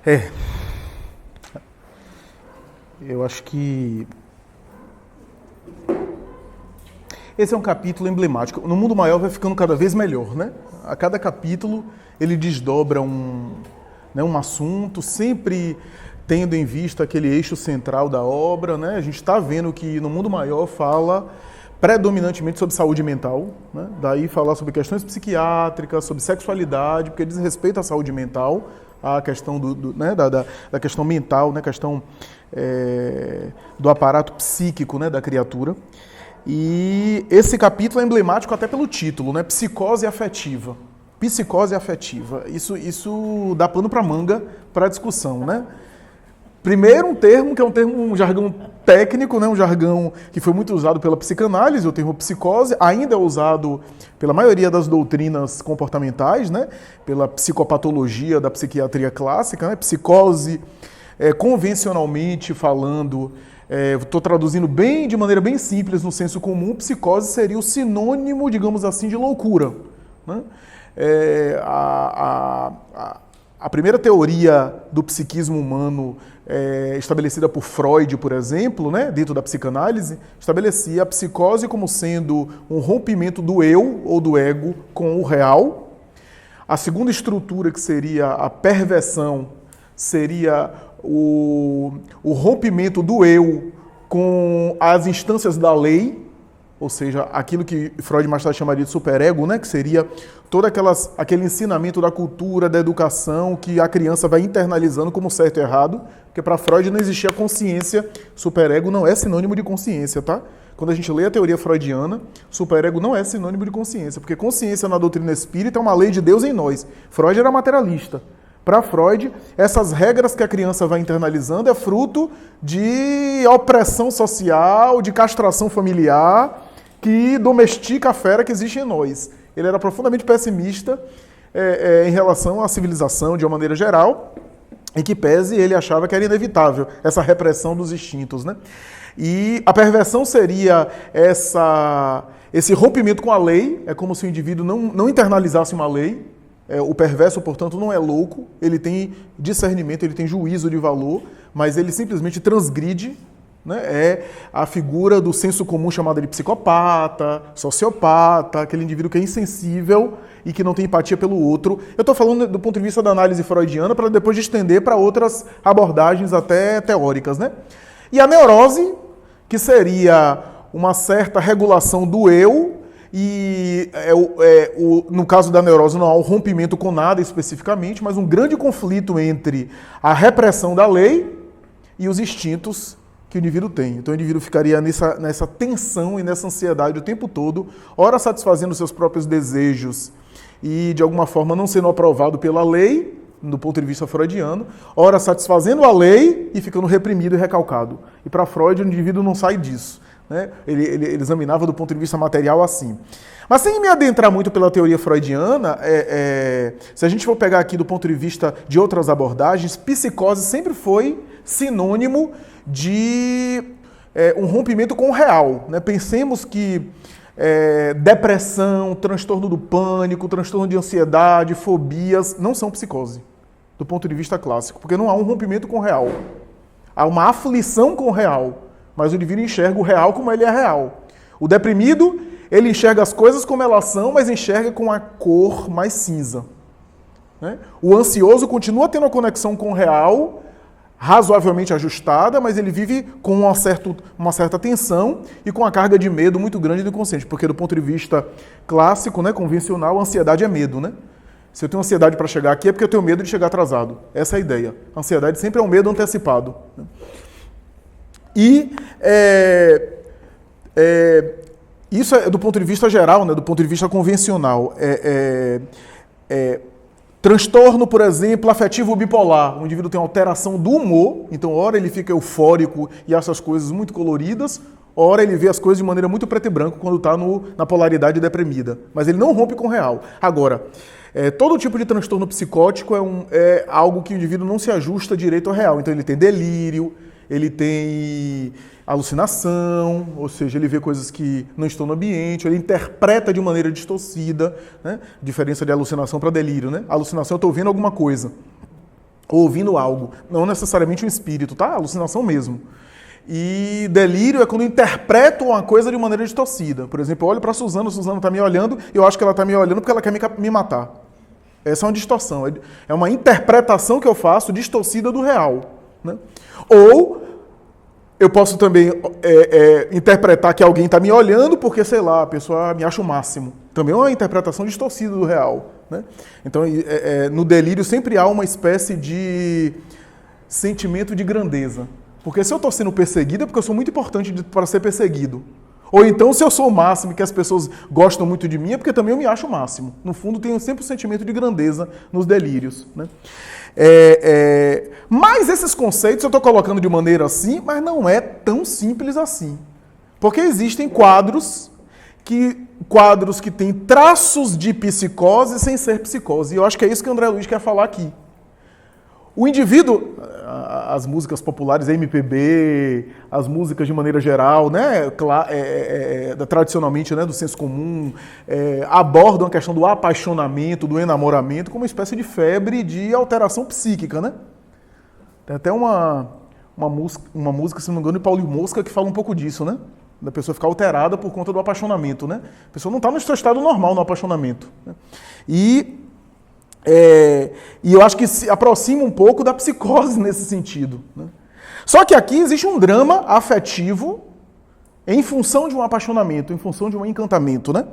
É, eu acho que esse é um capítulo emblemático. No Mundo Maior vai ficando cada vez melhor, né? A cada capítulo ele desdobra um assunto, sempre tendo em vista aquele eixo central da obra, né? A gente está vendo que no Mundo Maior fala predominantemente sobre saúde mental, né? Daí falar sobre questões psiquiátricas, sobre sexualidade, porque diz respeito à saúde mental, a questão da questão mental, né? Questão do aparato psíquico, né? Da criatura. E esse capítulo é emblemático até pelo título, né? Psicose afetiva. Psicose afetiva. Isso dá pano para manga para discussão, né? Primeiro um termo que é um jargão técnico, né? Um jargão que foi muito usado pela psicanálise, o termo psicose, ainda é usado pela maioria das doutrinas comportamentais, né? Pela psicopatologia da psiquiatria clássica, né? Psicose, convencionalmente falando, estou traduzindo de maneira bem simples no senso comum, psicose seria o sinônimo, digamos assim, de loucura, né? A primeira teoria do psiquismo humano estabelecida por Freud, por exemplo, né, dentro da psicanálise, estabelecia a psicose como sendo um rompimento do eu ou do ego com o real. A segunda estrutura, que seria a perversão, seria o rompimento do eu com as instâncias da lei, ou seja, aquilo que Freud mais tarde chamaria de superego, né? Que seria todo aquele ensinamento da cultura, da educação, que a criança vai internalizando como certo e errado, porque para Freud não existia consciência, superego não é sinônimo de consciência, tá? Quando a gente lê a teoria freudiana, superego não é sinônimo de consciência, porque consciência na doutrina espírita é uma lei de Deus em nós. Freud era materialista. Para Freud, essas regras que a criança vai internalizando é fruto de opressão social, de castração familiar, que domestica a fera que existe em nós. Ele era profundamente pessimista em relação à civilização de uma maneira geral, em que pese ele achava que era inevitável essa repressão dos instintos, né? E a perversão seria esse rompimento com a lei, é como se o indivíduo não internalizasse uma lei. O perverso, portanto, não é louco, ele tem discernimento, ele tem juízo de valor, mas ele simplesmente transgride, né? É a figura do senso comum chamada de psicopata, sociopata, aquele indivíduo que é insensível e que não tem empatia pelo outro. Eu estou falando do ponto de vista da análise freudiana para depois estender para outras abordagens até teóricas, né? E a neurose, que seria uma certa regulação do eu, e no caso da neurose não há um rompimento com nada especificamente, mas um grande conflito entre a repressão da lei e os instintos que o indivíduo tem. Então o indivíduo ficaria nessa tensão e nessa ansiedade o tempo todo, ora satisfazendo seus próprios desejos e de alguma forma não sendo aprovado pela lei, do ponto de vista freudiano, ora satisfazendo a lei e ficando reprimido e recalcado. E para Freud o indivíduo não sai disso, né? Ele examinava do ponto de vista material assim. Mas sem me adentrar muito pela teoria freudiana, se a gente for pegar aqui do ponto de vista de outras abordagens, psicose sempre foi sinônimo de um rompimento com o real, né? Pensemos que depressão, transtorno do pânico, transtorno de ansiedade, fobias, não são psicose, do ponto de vista clássico, porque não há um rompimento com o real. Há uma aflição com o real, mas o indivíduo enxerga o real como ele é real. O deprimido, ele enxerga as coisas como elas são, mas enxerga com a cor mais cinza, né? O ansioso continua tendo a conexão com o real, razoavelmente ajustada, mas ele vive com uma certa tensão e com a carga de medo muito grande do inconsciente, porque do ponto de vista clássico, né, convencional, a ansiedade é medo, né? Se eu tenho ansiedade para chegar aqui é porque eu tenho medo de chegar atrasado. Essa é a ideia. A ansiedade sempre é um medo antecipado. E isso é do ponto de vista geral, né, do ponto de vista convencional. Transtorno, por exemplo, afetivo bipolar. O indivíduo tem alteração do humor, então ora ele fica eufórico e acha as coisas muito coloridas, ora ele vê as coisas de maneira muito preto e branco quando está na polaridade deprimida. Mas ele não rompe com o real. Agora, todo tipo de transtorno psicótico é algo que o indivíduo não se ajusta direito ao real. Então ele tem delírio, ele tem alucinação, ou seja, ele vê coisas que não estão no ambiente, ele interpreta de maneira distorcida, né? Diferença de alucinação para delírio, né? Alucinação, eu estou vendo alguma coisa. ouvindo algo, não necessariamente um espírito, tá? Alucinação mesmo. E delírio é quando eu interpreto uma coisa de maneira distorcida. Por exemplo, eu olho para Suzana está me olhando, e eu acho que ela está me olhando porque ela quer me matar. Essa é uma distorção, é uma interpretação que eu faço distorcida do real. Né? Ou eu posso também interpretar que alguém está me olhando porque, sei lá, a pessoa me acha o máximo. Também é uma interpretação distorcida do real. Né? Então, no delírio sempre há uma espécie de sentimento de grandeza. Porque se eu estou sendo perseguido é porque eu sou muito importante para ser perseguido. Ou então, se eu sou o máximo e que as pessoas gostam muito de mim, é porque também eu me acho o máximo. No fundo, tenho sempre um sentimento de grandeza nos delírios. Né? Mas esses conceitos eu estou colocando de maneira assim, mas não é tão simples assim. Porque existem quadros que têm traços de psicose sem ser psicose. E eu acho que é isso que o André Luiz quer falar aqui. O indivíduo, as músicas populares, MPB, as músicas de maneira geral, né, tradicionalmente, né, do senso comum, abordam a questão do apaixonamento, do enamoramento, como uma espécie de febre de alteração psíquica. Né? Tem até uma música, se não me engano, de Paulinho Mosca, que fala um pouco disso, né? Da pessoa ficar alterada por conta do apaixonamento. Né? A pessoa não está no seu estado normal no apaixonamento. Né? E eu acho que se aproxima um pouco da psicose nesse sentido. Né? Só que aqui existe um drama afetivo em função de um apaixonamento, em função de um encantamento. Né?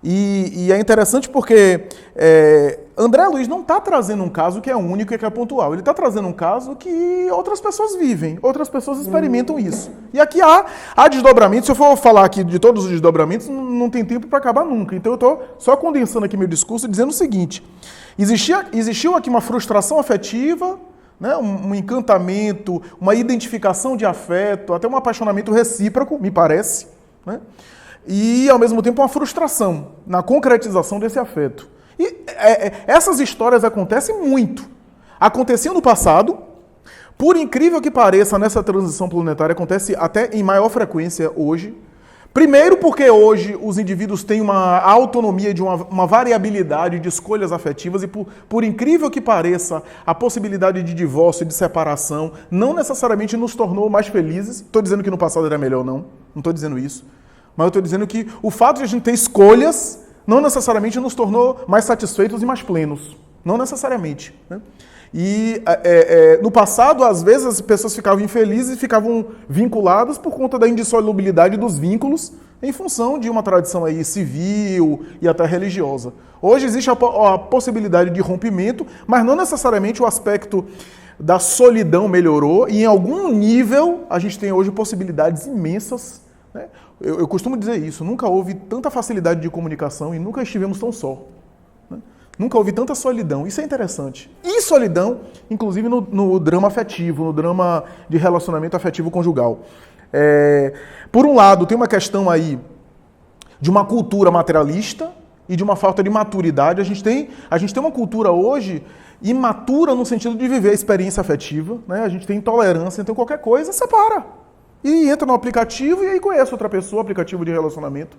E é interessante porque André Luiz não está trazendo um caso que é único e que é pontual. Ele está trazendo um caso que outras pessoas vivem, outras pessoas experimentam isso. E aqui há desdobramentos. Se eu for falar aqui de todos os desdobramentos, não tem tempo para acabar nunca. Então eu estou só condensando aqui meu discurso dizendo o seguinte. Existiu aqui uma frustração afetiva, né, um encantamento, uma identificação de afeto, até um apaixonamento recíproco, me parece, né, e ao mesmo tempo uma frustração na concretização desse afeto. E essas histórias acontecem muito. Aconteciam no passado, por incrível que pareça, nessa transição planetária acontece até em maior frequência hoje. Primeiro porque hoje os indivíduos têm uma autonomia de uma variabilidade de escolhas afetivas e por incrível que pareça, a possibilidade de divórcio e de separação não necessariamente nos tornou mais felizes. Estou dizendo que no passado era melhor, não estou dizendo isso. Mas eu estou dizendo que o fato de a gente ter escolhas não necessariamente nos tornou mais satisfeitos e mais plenos. Não necessariamente. Né? E no passado, às vezes, as pessoas ficavam infelizes e ficavam vinculadas por conta da indissolubilidade dos vínculos em função de uma tradição aí civil e até religiosa. Hoje existe a possibilidade de rompimento, mas não necessariamente o aspecto da solidão melhorou e em algum nível a gente tem hoje possibilidades imensas. Né? Eu costumo dizer isso, nunca houve tanta facilidade de comunicação e nunca estivemos tão só. Nunca houve tanta solidão. Isso é interessante. E solidão, inclusive no drama afetivo, no drama de relacionamento afetivo conjugal. Por um lado, tem uma questão aí de uma cultura materialista e de uma falta de maturidade. A gente tem uma cultura hoje imatura no sentido de viver a experiência afetiva. Né? A gente tem intolerância, então qualquer coisa separa. E entra no aplicativo e aí conhece outra pessoa, aplicativo de relacionamento.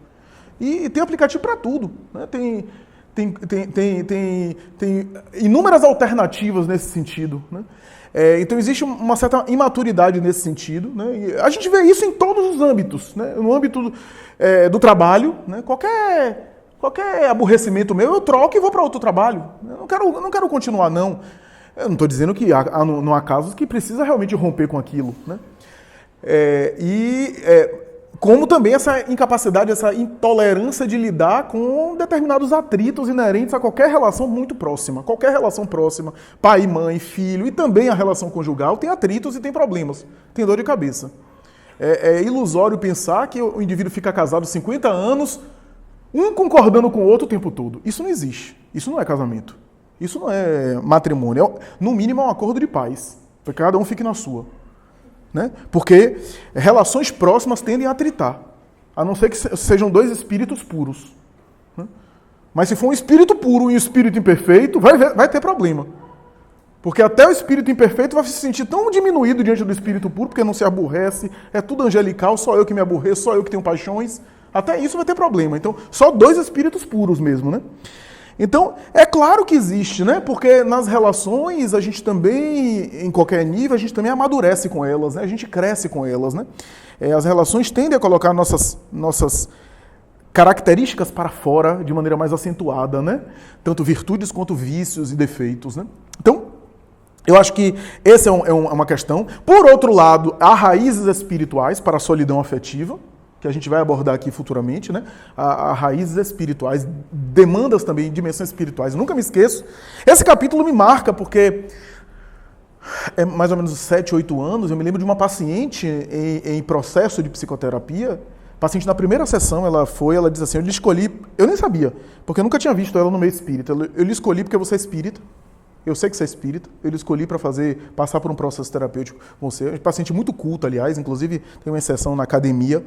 E tem aplicativo para tudo. Né? Tem inúmeras alternativas nesse sentido. Né? Então existe uma certa imaturidade nesse sentido. Né? E a gente vê isso em todos os âmbitos. Né? No âmbito do trabalho, né? Qualquer aborrecimento meu, eu troco e vou para outro trabalho. Eu não quero continuar, não. Eu não estou dizendo que não há casos que precisa realmente romper com aquilo. Né? Como também essa incapacidade, essa intolerância de lidar com determinados atritos inerentes a qualquer relação muito próxima. Qualquer relação próxima, pai, mãe, filho, e também a relação conjugal, tem atritos e tem problemas, tem dor de cabeça. É ilusório pensar que o indivíduo fica casado 50 anos, um concordando com o outro o tempo todo. Isso não existe. Isso não é casamento. Isso não é matrimônio. No mínimo é um acordo de paz, para que cada um fique na sua. Né? Porque relações próximas tendem a atritar, a não ser que sejam dois espíritos puros. Né? Mas se for um espírito puro e um espírito imperfeito, vai ter problema. Porque até o espírito imperfeito vai se sentir tão diminuído diante do espírito puro, porque não se aborrece, é tudo angelical, só eu que me aborreço, só eu que tenho paixões. Até isso vai ter problema. Então, só dois espíritos puros mesmo. Né? Então, é claro que existe, né? Porque nas relações a gente também, em qualquer nível, a gente também amadurece com elas, né? A gente cresce com elas, né? As relações tendem a colocar nossas características para fora de maneira mais acentuada, né? Tanto virtudes quanto vícios e defeitos, né? Então, eu acho que essa é uma questão. Por outro lado, há raízes espirituais para a solidão afetiva, que a gente vai abordar aqui futuramente, né? Há raízes espirituais, demandas também, dimensões espirituais. Eu nunca me esqueço. Esse capítulo me marca porque é mais ou menos 7, 8 anos, eu me lembro de uma paciente em processo de psicoterapia. Paciente na primeira sessão, ela disse assim, eu lhe escolhi, eu nem sabia, porque eu nunca tinha visto ela no meio espírita. Eu lhe escolhi porque você é espírita. Eu sei que você é espírita, eu lhe escolhi para passar por um processo terapêutico com você. É um paciente muito culto, aliás, inclusive tem uma exceção na academia.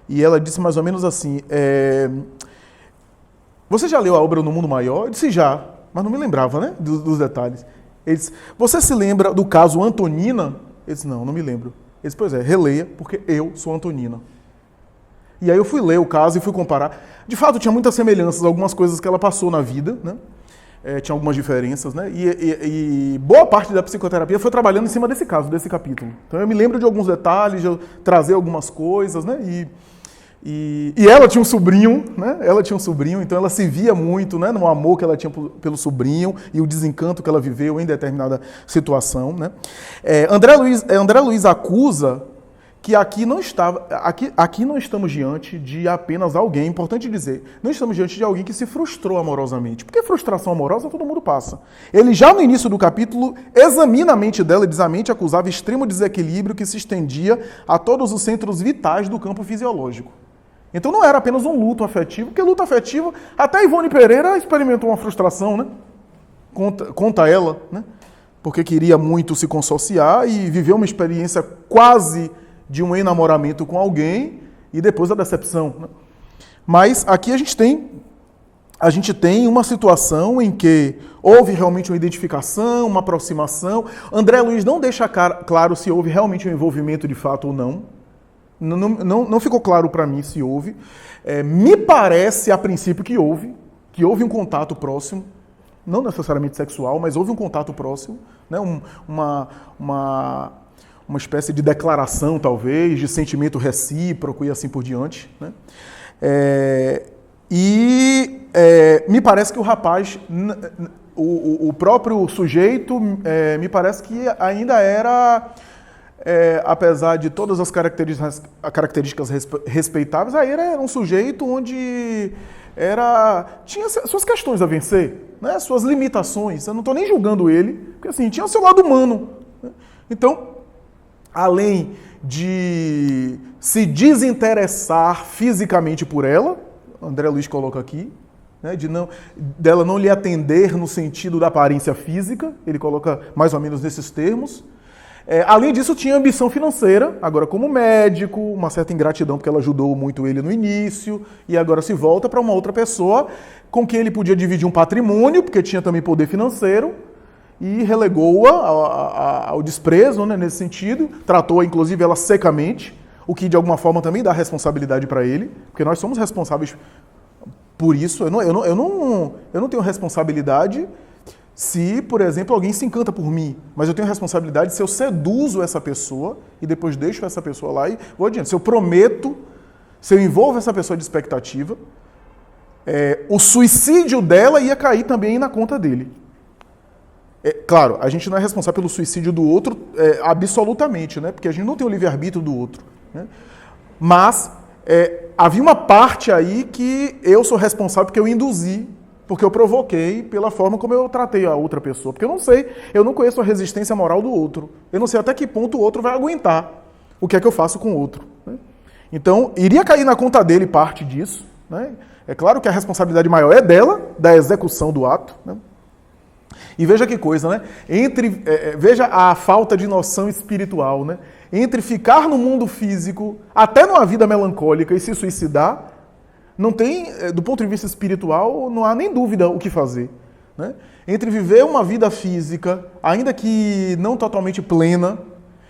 E ela disse mais ou menos assim, você já leu a obra No Mundo Maior? Eu disse já, mas não me lembrava, né, dos detalhes. Ele disse, você se lembra do caso Antonina? Eu disse, não me lembro. Ele disse, pois é, releia, porque eu sou Antonina. E aí eu fui ler o caso e fui comparar. De fato, tinha muitas semelhanças, algumas coisas que ela passou na vida, né? Tinha algumas diferenças, né? E boa parte da psicoterapia foi trabalhando em cima desse caso, desse capítulo. Então eu me lembro de alguns detalhes, de eu trazer algumas coisas, né? E ela tinha um sobrinho, né? Ela tinha um sobrinho, então ela se via muito, né, no amor que ela tinha pelo sobrinho e o desencanto que ela viveu em determinada situação, né? André Luiz acusa que aqui não estamos diante de apenas alguém, importante dizer, não estamos diante de alguém que se frustrou amorosamente, porque frustração amorosa todo mundo passa. Ele já no início do capítulo examina a mente dela e diz a mente acusava extremo desequilíbrio que se estendia a todos os centros vitais do campo fisiológico. Então não era apenas um luto afetivo, porque luto afetivo, até Ivone Pereira experimentou uma frustração, né? Conta ela, né? Porque queria muito se consociar e viveu uma experiência quase de um enamoramento com alguém e depois a decepção, né? Mas aqui a gente tem uma situação em que houve realmente uma identificação, uma aproximação. André Luiz não deixa claro se houve realmente um envolvimento de fato ou não. Não ficou claro para mim se houve. Me parece, a princípio, que houve um contato próximo, não necessariamente sexual, mas houve um contato próximo, né? Uma espécie de declaração, talvez, de sentimento recíproco e assim por diante, né? Me parece que o rapaz, o próprio sujeito, me parece que ainda era... apesar de todas as características respeitáveis, aí era um sujeito onde tinha suas questões a vencer, né? Suas limitações. Eu não estou nem julgando ele, porque assim, tinha o seu lado humano, né? Então, além de se desinteressar fisicamente por ela, André Luiz coloca aqui, né, dela não lhe atender no sentido da aparência física, ele coloca mais ou menos nesses termos. Além disso, tinha ambição financeira, agora como médico, uma certa ingratidão, porque ela ajudou muito ele no início, e agora se volta para uma outra pessoa com quem ele podia dividir um patrimônio, porque tinha também poder financeiro, e relegou-a ao desprezo, né, nesse sentido, tratou inclusive ela secamente, o que de alguma forma também dá responsabilidade para ele, porque nós somos responsáveis por isso. Eu não tenho responsabilidade se, por exemplo, alguém se encanta por mim, mas eu tenho responsabilidade se eu seduzo essa pessoa e depois deixo essa pessoa lá e vou adiante. Se eu prometo, se eu envolvo essa pessoa de expectativa, o suicídio dela ia cair também na conta dele. Claro, a gente não é responsável pelo suicídio do outro absolutamente, né? Porque a gente não tem o livre-arbítrio do outro, né? Mas havia uma parte aí que eu sou responsável porque eu induzi, porque eu provoquei pela forma como eu tratei a outra pessoa. Porque eu não conheço a resistência moral do outro. Eu não sei até que ponto o outro vai aguentar o que é que eu faço com o outro, né? Então, iria cair na conta dele parte disso, né? É claro que a responsabilidade maior é dela, da execução do ato, né? E veja que coisa, né? Veja a falta de noção espiritual, né? Entre ficar no mundo físico, até numa vida melancólica, e se suicidar, não tem, do ponto de vista espiritual, não há nem dúvida o que fazer, né? Entre viver uma vida física, ainda que não totalmente plena,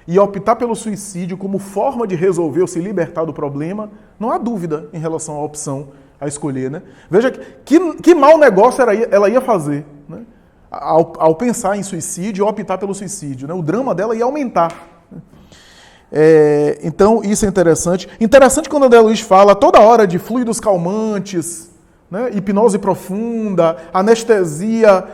e optar pelo suicídio como forma de resolver ou se libertar do problema, não há dúvida em relação à opção a escolher, né? Veja que mau negócio ela ia fazer, né? Ao pensar em suicídio ou optar pelo suicídio, né? O drama dela ia aumentar. Então, isso é interessante. Interessante quando André Luiz fala toda hora de fluidos calmantes, né? Hipnose profunda, anestesia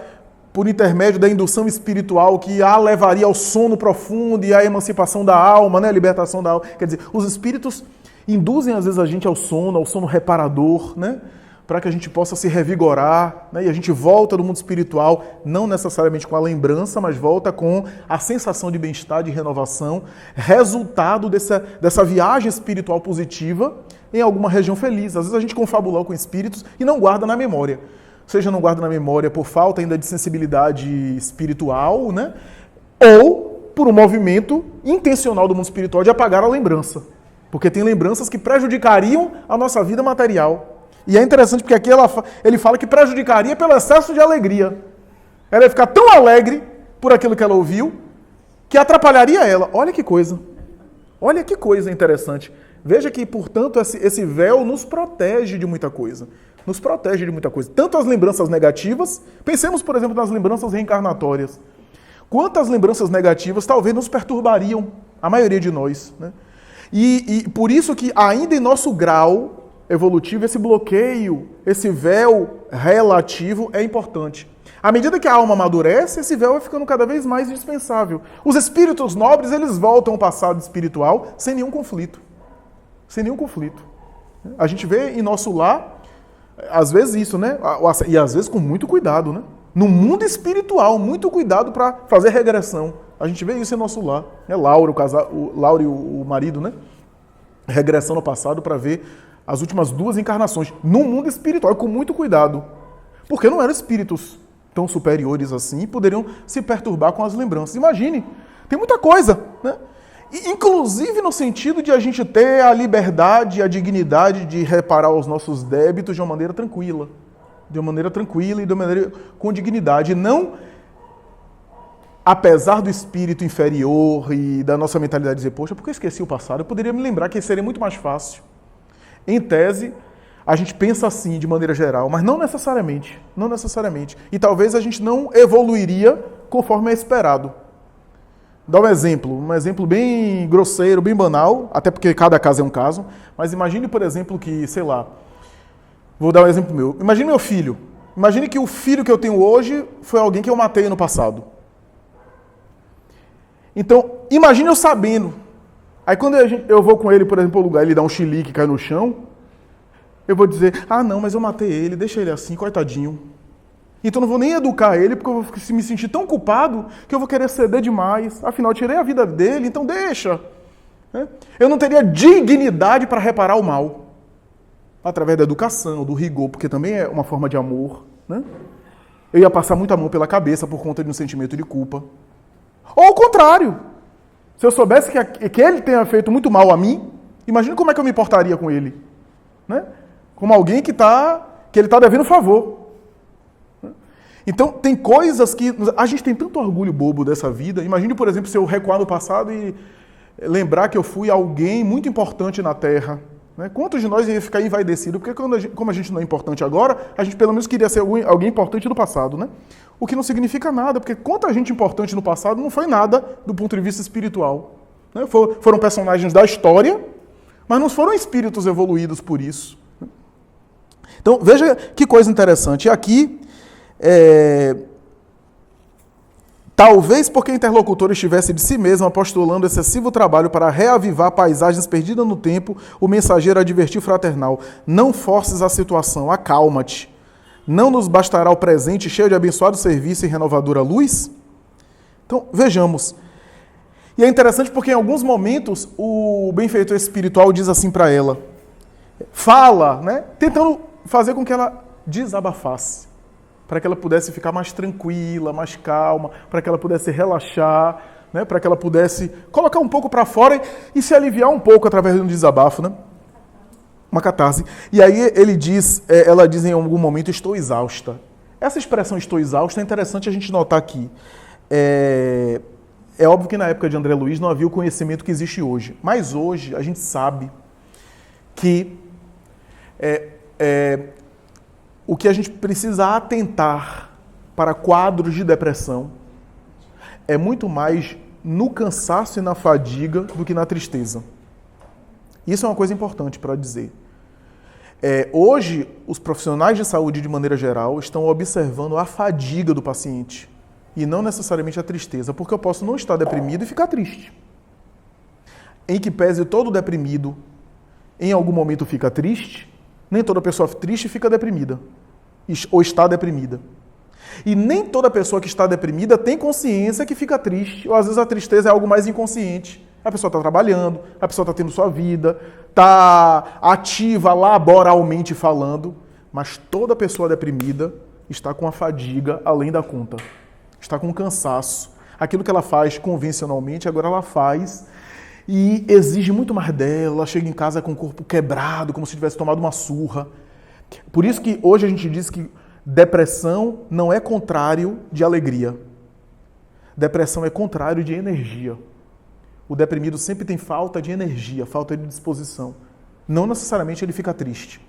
por intermédio da indução espiritual que a levaria ao sono profundo e à emancipação da alma, né? A libertação da alma. Quer dizer, os espíritos induzem às vezes a gente ao sono reparador, né? Para que a gente possa se revigorar, né? E a gente volta do mundo espiritual, não necessariamente com a lembrança, mas volta com a sensação de bem-estar, de renovação, resultado dessa viagem espiritual positiva em alguma região feliz. Às vezes a gente confabula com espíritos e não guarda na memória. Seja não guarda na memória por falta ainda de sensibilidade espiritual, né? Ou por um movimento intencional do mundo espiritual de apagar a lembrança. Porque tem lembranças que prejudicariam a nossa vida material. E é interessante porque aqui ele fala que prejudicaria pelo excesso de alegria. Ela ia ficar tão alegre por aquilo que ela ouviu, que atrapalharia ela. Olha que coisa. Olha que coisa interessante. Veja que, portanto, esse véu nos protege de muita coisa. Nos protege de muita coisa. Tanto as lembranças negativas, pensemos, por exemplo, nas lembranças reencarnatórias. Quantas lembranças negativas talvez nos perturbariam, a maioria de nós, né? E por isso que ainda em nosso grau evolutivo, esse bloqueio, esse véu relativo é importante. À medida que a alma amadurece, esse véu vai ficando cada vez mais indispensável. Os espíritos nobres, eles voltam ao passado espiritual sem nenhum conflito. Sem nenhum conflito. A gente vê em nosso lar, às vezes isso, né? E às vezes com muito cuidado, né? No mundo espiritual, muito cuidado para fazer regressão. A gente vê isso em nosso lar. Laura e o marido, né? Regressão no passado para ver as últimas 2 encarnações. No mundo espiritual, com muito cuidado. Porque não eram espíritos tão superiores assim e poderiam se perturbar com as lembranças. Imagine, tem muita coisa, né? Inclusive no sentido de a gente ter a liberdade, a dignidade de reparar os nossos débitos de uma maneira tranquila. De uma maneira tranquila e de uma maneira com dignidade. Não, apesar do espírito inferior e da nossa mentalidade dizer, poxa, porque eu esqueci o passado, eu poderia me lembrar que seria muito mais fácil. Em tese, a gente pensa assim de maneira geral, mas não necessariamente. Não necessariamente. E talvez a gente não evoluiria conforme é esperado. Dá um exemplo bem grosseiro, bem banal, até porque cada caso é um caso, mas imagine, por exemplo, que, sei lá, vou dar um exemplo meu. Imagine meu filho. Imagine que o filho que eu tenho hoje foi alguém que eu matei no passado. Então, imagine eu sabendo. Aí quando eu vou com ele, por exemplo, ao lugar, ele dá um chilique e cai no chão, eu vou dizer, não, mas eu matei ele, deixa ele assim, coitadinho. Então eu não vou nem educar ele, porque eu vou me sentir tão culpado que eu vou querer ceder demais. Afinal, eu tirei a vida dele, então deixa. Eu não teria dignidade para reparar o mal. Através da educação, do rigor, porque também é uma forma de amor, né? Eu ia passar muita mão pela cabeça por conta de um sentimento de culpa. Ou o contrário. Se eu soubesse que ele tenha feito muito mal a mim, imagine como é que eu me portaria com ele. Né? Como alguém que ele está devendo favor. Então, tem coisas que... A gente tem tanto orgulho bobo dessa vida. Imagine, por exemplo, se eu recuar no passado e lembrar que eu fui alguém muito importante na Terra. Né? Quantos de nós ia ficar envaidecido? Porque como a gente não é importante agora, a gente pelo menos queria ser alguém importante no passado. Né? O que não significa nada, porque quanta gente importante no passado não foi nada do ponto de vista espiritual. Né? Foram personagens da história, mas não foram espíritos evoluídos por isso. Então, veja que coisa interessante. E aqui, talvez porque a interlocutora estivesse de si mesma postulando excessivo trabalho para reavivar paisagens perdidas no tempo, o mensageiro advertiu fraternal: não forces a situação, acalma-te. Não nos bastará o presente cheio de abençoado serviço e renovadora luz? Então, vejamos. E é interessante porque em alguns momentos o benfeitor espiritual diz assim para ela, fala, né, tentando fazer com que ela desabafasse, para que ela pudesse ficar mais tranquila, mais calma, para que ela pudesse relaxar, né, para que ela pudesse colocar um pouco para fora e se aliviar um pouco através de um desabafo, né? Uma catarse. E aí ela diz em algum momento, estou exausta. Essa expressão estou exausta é interessante a gente notar aqui. É óbvio que na época de André Luiz não havia o conhecimento que existe hoje. Mas hoje a gente sabe que O que a gente precisa atentar para quadros de depressão é muito mais no cansaço e na fadiga do que na tristeza. Isso é uma coisa importante para dizer. Hoje, os profissionais de saúde, de maneira geral, estão observando a fadiga do paciente e não necessariamente a tristeza, porque eu posso não estar deprimido e ficar triste. Em que pese todo deprimido, em algum momento fica triste, nem toda pessoa triste fica deprimida, ou está deprimida. E nem toda pessoa que está deprimida tem consciência que fica triste, ou às vezes a tristeza é algo mais inconsciente. A pessoa está trabalhando, a pessoa está tendo sua vida, está ativa laboralmente falando, mas toda pessoa deprimida está com a fadiga além da conta, está com cansaço. Aquilo que ela faz convencionalmente, agora ela faz e exige muito mais dela, ela chega em casa com o corpo quebrado, como se tivesse tomado uma surra. Por isso que hoje a gente diz que depressão não é contrário de alegria. Depressão é contrário de energia. O deprimido sempre tem falta de energia, falta de disposição. Não necessariamente ele fica triste.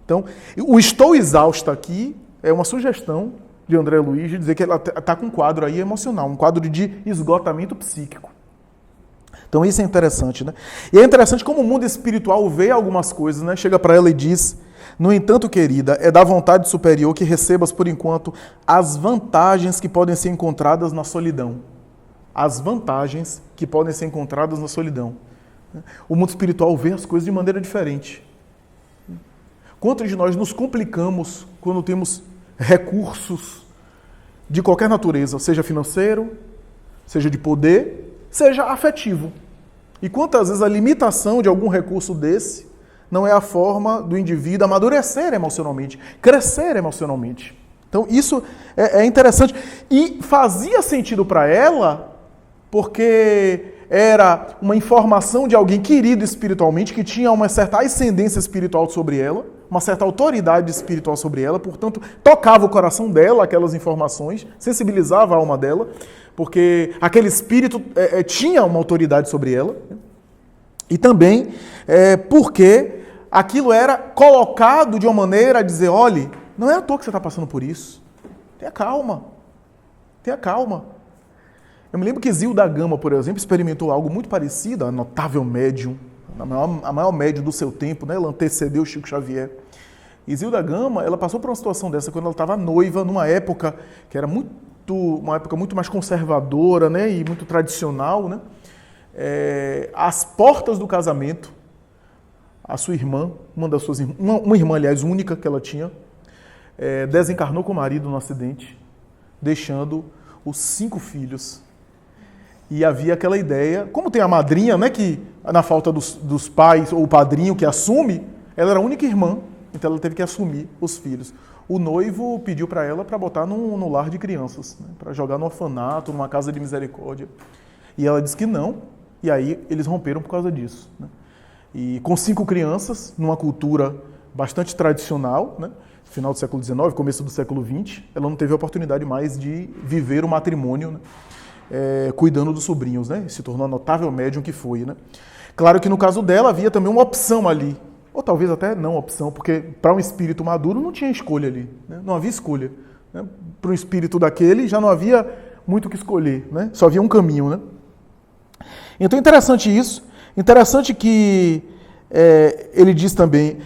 Então, o estou exausta aqui é uma sugestão de André Luiz de dizer que ela está com um quadro aí emocional, um quadro de esgotamento psíquico. Então isso é interessante, né? E é interessante como o mundo espiritual vê algumas coisas, né? Chega para ela e diz: no entanto, querida, é da vontade superior que recebas, por enquanto, as vantagens que podem ser encontradas na solidão. As vantagens que podem ser encontradas na solidão. O mundo espiritual vê as coisas de maneira diferente. Quantos de nós nos complicamos quando temos recursos de qualquer natureza, seja financeiro, seja de poder, seja afetivo? E quantas vezes a limitação de algum recurso desse não é a forma do indivíduo amadurecer emocionalmente, crescer emocionalmente. Então isso é interessante. E fazia sentido para ela, porque era uma informação de alguém querido espiritualmente, que tinha uma certa ascendência espiritual sobre ela, uma certa autoridade espiritual sobre ela, portanto, tocava o coração dela aquelas informações, sensibilizava a alma dela, porque aquele espírito tinha uma autoridade sobre ela. E também porque aquilo era colocado de uma maneira a dizer: olhe, não é à toa que você está passando por isso. Tenha calma. Tenha calma. Eu me lembro que Zilda Gama, por exemplo, experimentou algo muito parecido, a notável médium, a maior médium do seu tempo, né? Ela antecedeu Chico Xavier. E Zilda Gama, ela passou por uma situação dessa quando ela estava noiva, numa época que era uma época muito mais conservadora, né? E muito tradicional, né? Às portas do casamento, a sua irmã, uma irmã, aliás, única que ela tinha, desencarnou com o marido no acidente, deixando os 5 filhos. E havia aquela ideia, como tem a madrinha, né, que na falta dos pais, ou o padrinho que assume, ela era a única irmã, então ela teve que assumir os filhos. O noivo pediu para ela para botar no lar de crianças, né, para jogar no orfanato, numa casa de misericórdia. E ela disse que não, e aí eles romperam por causa disso, né? E com 5 crianças, numa cultura bastante tradicional, né, final do século XIX, começo do século XX, ela não teve a oportunidade mais de viver o matrimônio, né, cuidando dos sobrinhos, né? Se tornou a notável médium que foi, né? Claro que no caso dela havia também uma opção ali, ou talvez até não opção, porque para um espírito maduro não tinha escolha ali, né? Não havia escolha, né? Para um espírito daquele já não havia muito o que escolher, né? Só havia um caminho, né? Então interessante isso, interessante que ele diz também: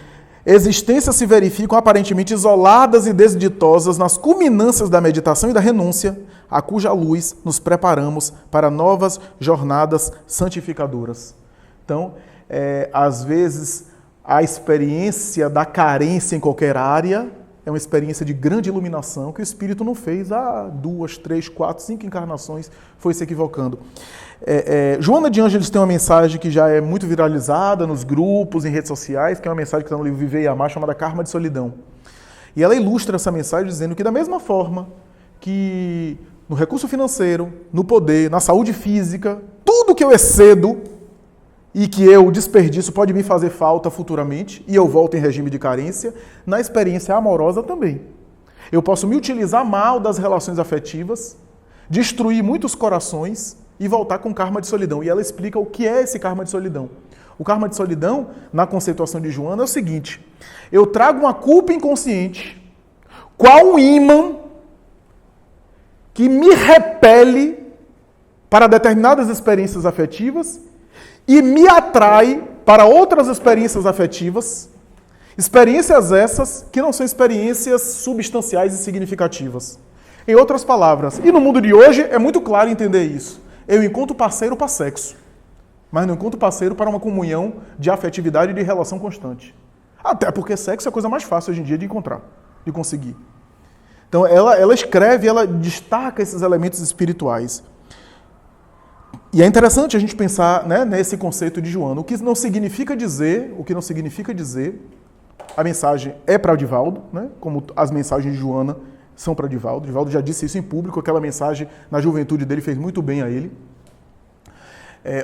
existências se verificam aparentemente isoladas e desditosas nas culminâncias da meditação e da renúncia, a cuja luz nos preparamos para novas jornadas santificadoras. Então, às vezes, a experiência da carência em qualquer área é uma experiência de grande iluminação que o espírito não fez há 2, 3, 4, 5 encarnações, foi se equivocando. Joana de Ângeles tem uma mensagem que já é muito viralizada nos grupos, em redes sociais, que é uma mensagem que está no livro Viver e Amar, chamada Karma de Solidão. E ela ilustra essa mensagem dizendo que da mesma forma que no recurso financeiro, no poder, na saúde física, tudo que eu excedo e que eu desperdiço pode me fazer falta futuramente, e eu volto em regime de carência, na experiência amorosa também. Eu posso me utilizar mal das relações afetivas, destruir muitos corações e voltar com karma de solidão. E ela explica o que é esse karma de solidão. O karma de solidão, na conceituação de Joana, é o seguinte: eu trago uma culpa inconsciente, qual um ímã que me repele para determinadas experiências afetivas e me atrai para outras experiências afetivas, experiências essas que não são experiências substanciais e significativas. Em outras palavras, e no mundo de hoje é muito claro entender isso. Eu encontro parceiro para sexo, mas não encontro parceiro para uma comunhão de afetividade e de relação constante. Até porque sexo é a coisa mais fácil hoje em dia de encontrar, de conseguir. Então ela escreve, ela destaca esses elementos espirituais. E é interessante a gente pensar, né, nesse conceito de Joana. O que não significa dizer, a mensagem é para Divaldo, né, como as mensagens de Joana são para Divaldo. Divaldo já disse isso em público, aquela mensagem na juventude dele fez muito bem a ele.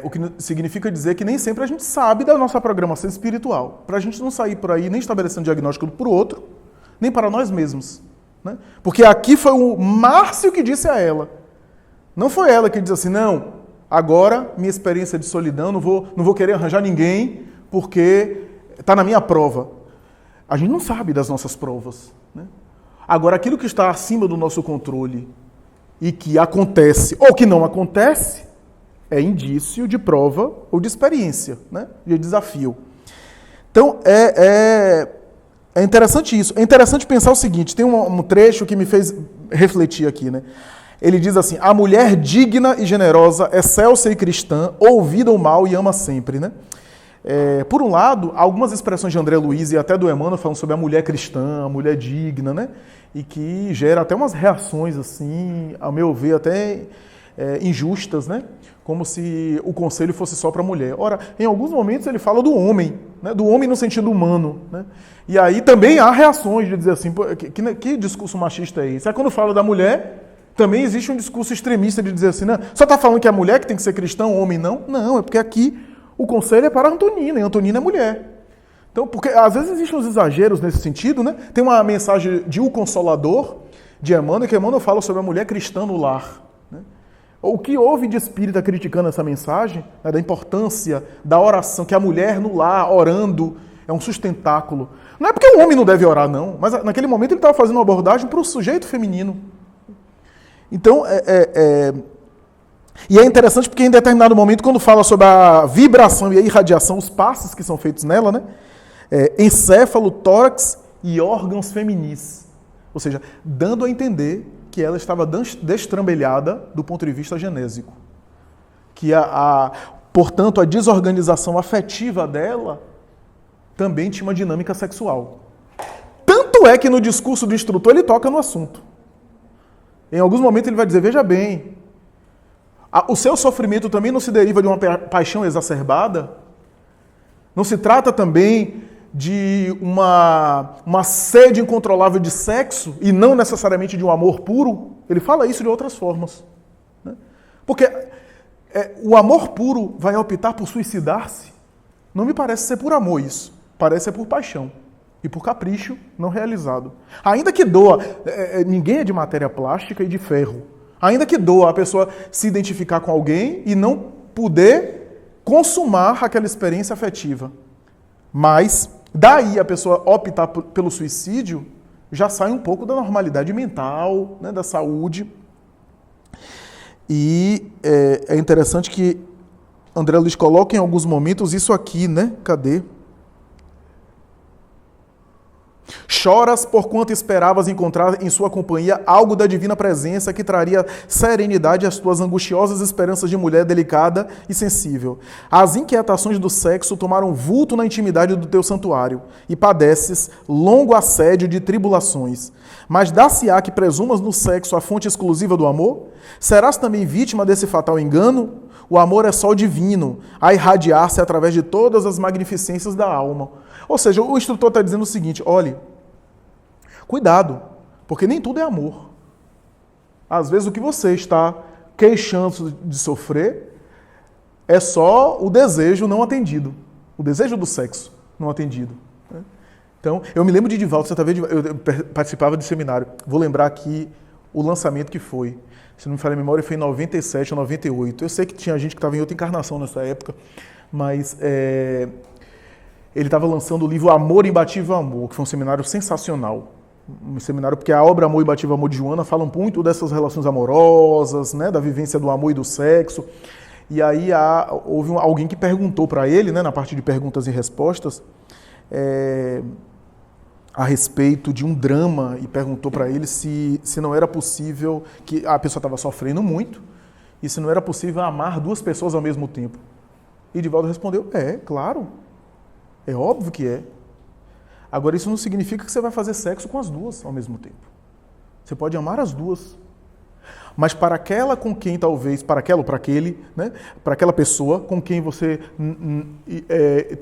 O que significa dizer que nem sempre a gente sabe da nossa programação espiritual. Para a gente não sair por aí nem estabelecendo diagnóstico para o outro, nem para nós mesmos. Né? Porque aqui foi o Márcio que disse a ela. Não foi ela que disse assim, não, agora minha experiência de solidão, não vou querer arranjar ninguém porque está na minha prova. A gente não sabe das nossas provas. Né? Agora, aquilo que está acima do nosso controle e que acontece ou que não acontece, é indício de prova ou de experiência, né? De desafio. Então, é interessante isso. É interessante pensar o seguinte, tem um trecho que me fez refletir aqui, né? Ele diz assim, a mulher digna e generosa, excelsa e cristã, ouvida o mal e ama sempre, né? Por um lado, algumas expressões de André Luiz e até do Emmanuel falam sobre a mulher cristã, a mulher digna, né? E que gera até umas reações, assim, ao meu ver, até injustas, né? Como se o conselho fosse só para a mulher. Ora, em alguns momentos ele fala do homem, né? Do homem no sentido humano, né? E aí também há reações de dizer assim, que discurso machista é esse? Aí quando fala da mulher, também existe um discurso extremista de dizer assim, não, só está falando que é a mulher que tem que ser cristã, o homem não? Não, é porque aqui o conselho é para a Antonina, e a Antonina é mulher. Então, porque às vezes existem uns exageros nesse sentido, né? Tem uma mensagem de O Consolador, de Emmanuel, que Emmanuel fala sobre a mulher cristã no lar. Né? O que houve de espírita criticando essa mensagem, né, da importância da oração, que a mulher no lar, orando, é um sustentáculo. Não é porque o homem não deve orar, não, mas naquele momento ele estava fazendo uma abordagem para o sujeito feminino. Então, e é interessante porque em determinado momento, quando fala sobre a vibração e a irradiação, os passos que são feitos nela, né? Encéfalo, tórax e órgãos feminis. Ou seja, dando a entender que ela estava destrambelhada do ponto de vista genésico. Que, portanto, a desorganização afetiva dela também tinha uma dinâmica sexual. Tanto é que no discurso do instrutor ele toca no assunto. Em alguns momentos ele vai dizer, veja bem, o seu sofrimento também não se deriva de uma paixão exacerbada? Não se trata também de uma sede incontrolável de sexo e não necessariamente de um amor puro? Ele fala isso de outras formas. Né? Porque o amor puro vai optar por suicidar-se? Não me parece ser por amor isso. Parece ser por paixão e por capricho não realizado. Ainda que doa, ninguém é de matéria plástica e de ferro. Ainda que doa a pessoa se identificar com alguém e não poder consumar aquela experiência afetiva. Mas, daí a pessoa optar pelo suicídio, já sai um pouco da normalidade mental, né, da saúde. E é interessante que André Luiz coloca em alguns momentos isso aqui, né? Cadê? Choras porquanto esperavas encontrar em sua companhia algo da divina presença que traria serenidade às tuas angustiosas esperanças de mulher delicada e sensível. As inquietações do sexo tomaram vulto na intimidade do teu santuário e padeces longo assédio de tribulações. Mas dá-se-á que presumas no sexo a fonte exclusiva do amor? Serás também vítima desse fatal engano? O amor é sol divino, a irradiar-se através de todas as magnificências da alma. Ou seja, o instrutor está dizendo o seguinte, olhe, cuidado, porque nem tudo é amor. Às vezes o que você está queixando de sofrer é só o desejo não atendido, o desejo do sexo não atendido. Então, eu me lembro de Divaldo, certa vez eu participava de seminário, vou lembrar aqui o lançamento que foi. Se não me falha a memória, foi em 97 ou 98. Eu sei que tinha gente que estava em outra encarnação nessa época, mas ele estava lançando o livro Amor, Imbatível Amor, que foi um seminário sensacional. Um seminário porque a obra Amor, Imbatível Amor de Joana fala muito dessas relações amorosas, né, da vivência do amor e do sexo. E aí houve alguém que perguntou para ele, né, na parte de perguntas e respostas, a respeito de um drama, e perguntou para ele se não era possível, que a pessoa estava sofrendo muito, e se não era possível amar duas pessoas ao mesmo tempo. E Divaldo respondeu, claro, é óbvio que é. Agora isso não significa que você vai fazer sexo com as duas ao mesmo tempo. Você pode amar as duas. Mas para aquela com quem talvez, para aquela ou para aquele, né, para aquela pessoa com quem você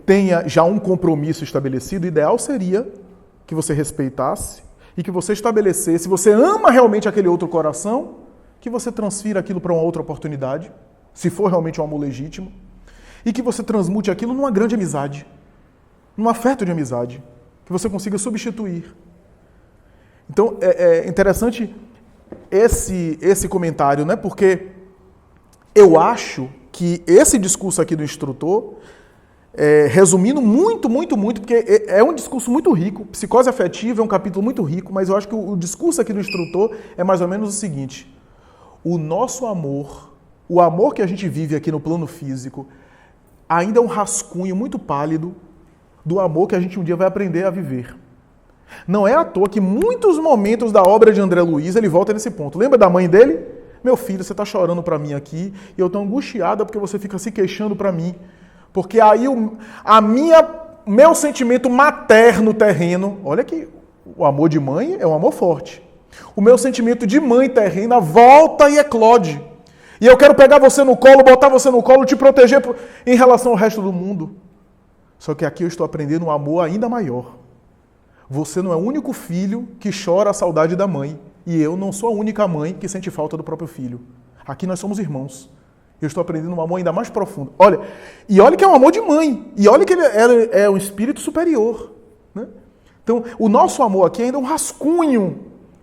tenha já um compromisso estabelecido, o ideal seria que você respeitasse e que você estabelecesse, se você ama realmente aquele outro coração, que você transfira aquilo para uma outra oportunidade, se for realmente um amor legítimo, e que você transmute aquilo numa grande amizade, num afeto de amizade, que você consiga substituir. Então, é interessante esse comentário, né? Porque eu acho que esse discurso aqui do instrutor, resumindo muito, porque é um discurso muito rico, psicose afetiva é um capítulo muito rico, mas eu acho que o discurso aqui do instrutor é mais ou menos o seguinte: o nosso amor, o amor que a gente vive aqui no plano físico, ainda é um rascunho muito pálido do amor que a gente um dia vai aprender a viver. Não é à toa que muitos momentos da obra de André Luiz ele volta nesse ponto. Lembra da mãe dele? Meu filho, você está chorando para mim aqui e eu estou angustiada porque você fica se queixando para mim. Porque aí meu sentimento materno terreno, olha que o amor de mãe é um amor forte. O meu sentimento de mãe terrena volta e eclode. E eu quero pegar você no colo, botar você no colo, te proteger em relação ao resto do mundo. Só que aqui eu estou aprendendo um amor ainda maior. Você não é o único filho que chora a saudade da mãe. E eu não sou a única mãe que sente falta do próprio filho. Aqui nós somos irmãos. Eu estou aprendendo um amor ainda mais profundo. Olha que é um amor de mãe. E olha que ele é um espírito superior. Né? Então, o nosso amor aqui ainda é um rascunho,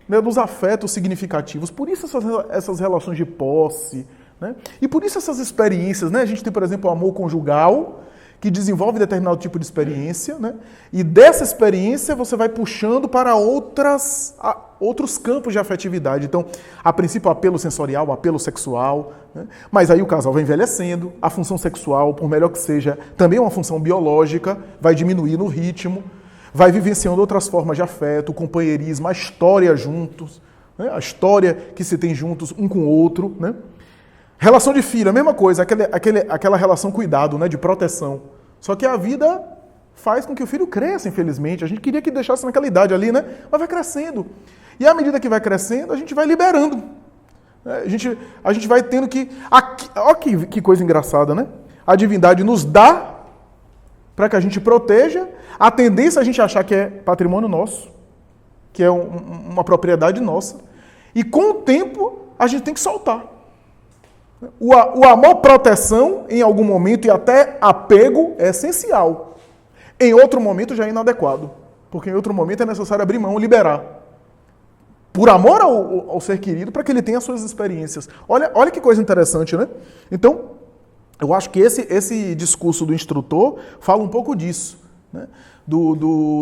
né, dos afetos significativos. Por isso essas relações de posse. Né? E por isso essas experiências. Né? A gente tem, por exemplo, o amor conjugal, que desenvolve determinado tipo de experiência, né? E dessa experiência você vai puxando para outros campos de afetividade. Então, a princípio, o apelo sensorial, o apelo sexual, né? Mas aí o casal vai envelhecendo, a função sexual, por melhor que seja, também é uma função biológica, vai diminuir no ritmo, vai vivenciando outras formas de afeto, o companheirismo, a história juntos, né? A história que se tem juntos um com o outro, né? Relação de filho, a mesma coisa, aquela relação cuidado, né, de proteção. Só que a vida faz com que o filho cresça, infelizmente. A gente queria que deixasse naquela idade ali, né? Mas vai crescendo. E à medida que vai crescendo, a gente vai liberando. A gente vai tendo que... Olha que coisa engraçada, né? A divindade nos dá para que a gente proteja. A tendência é a gente achar que é patrimônio nosso, que é uma propriedade nossa. E com o tempo, a gente tem que soltar. O amor proteção, em algum momento, e até apego, é essencial. Em outro momento já é inadequado. Porque em outro momento é necessário abrir mão, liberar. Por amor ao ser querido, para que ele tenha as suas experiências. Olha que coisa interessante, né? Então, eu acho que esse discurso do instrutor fala um pouco disso. Né?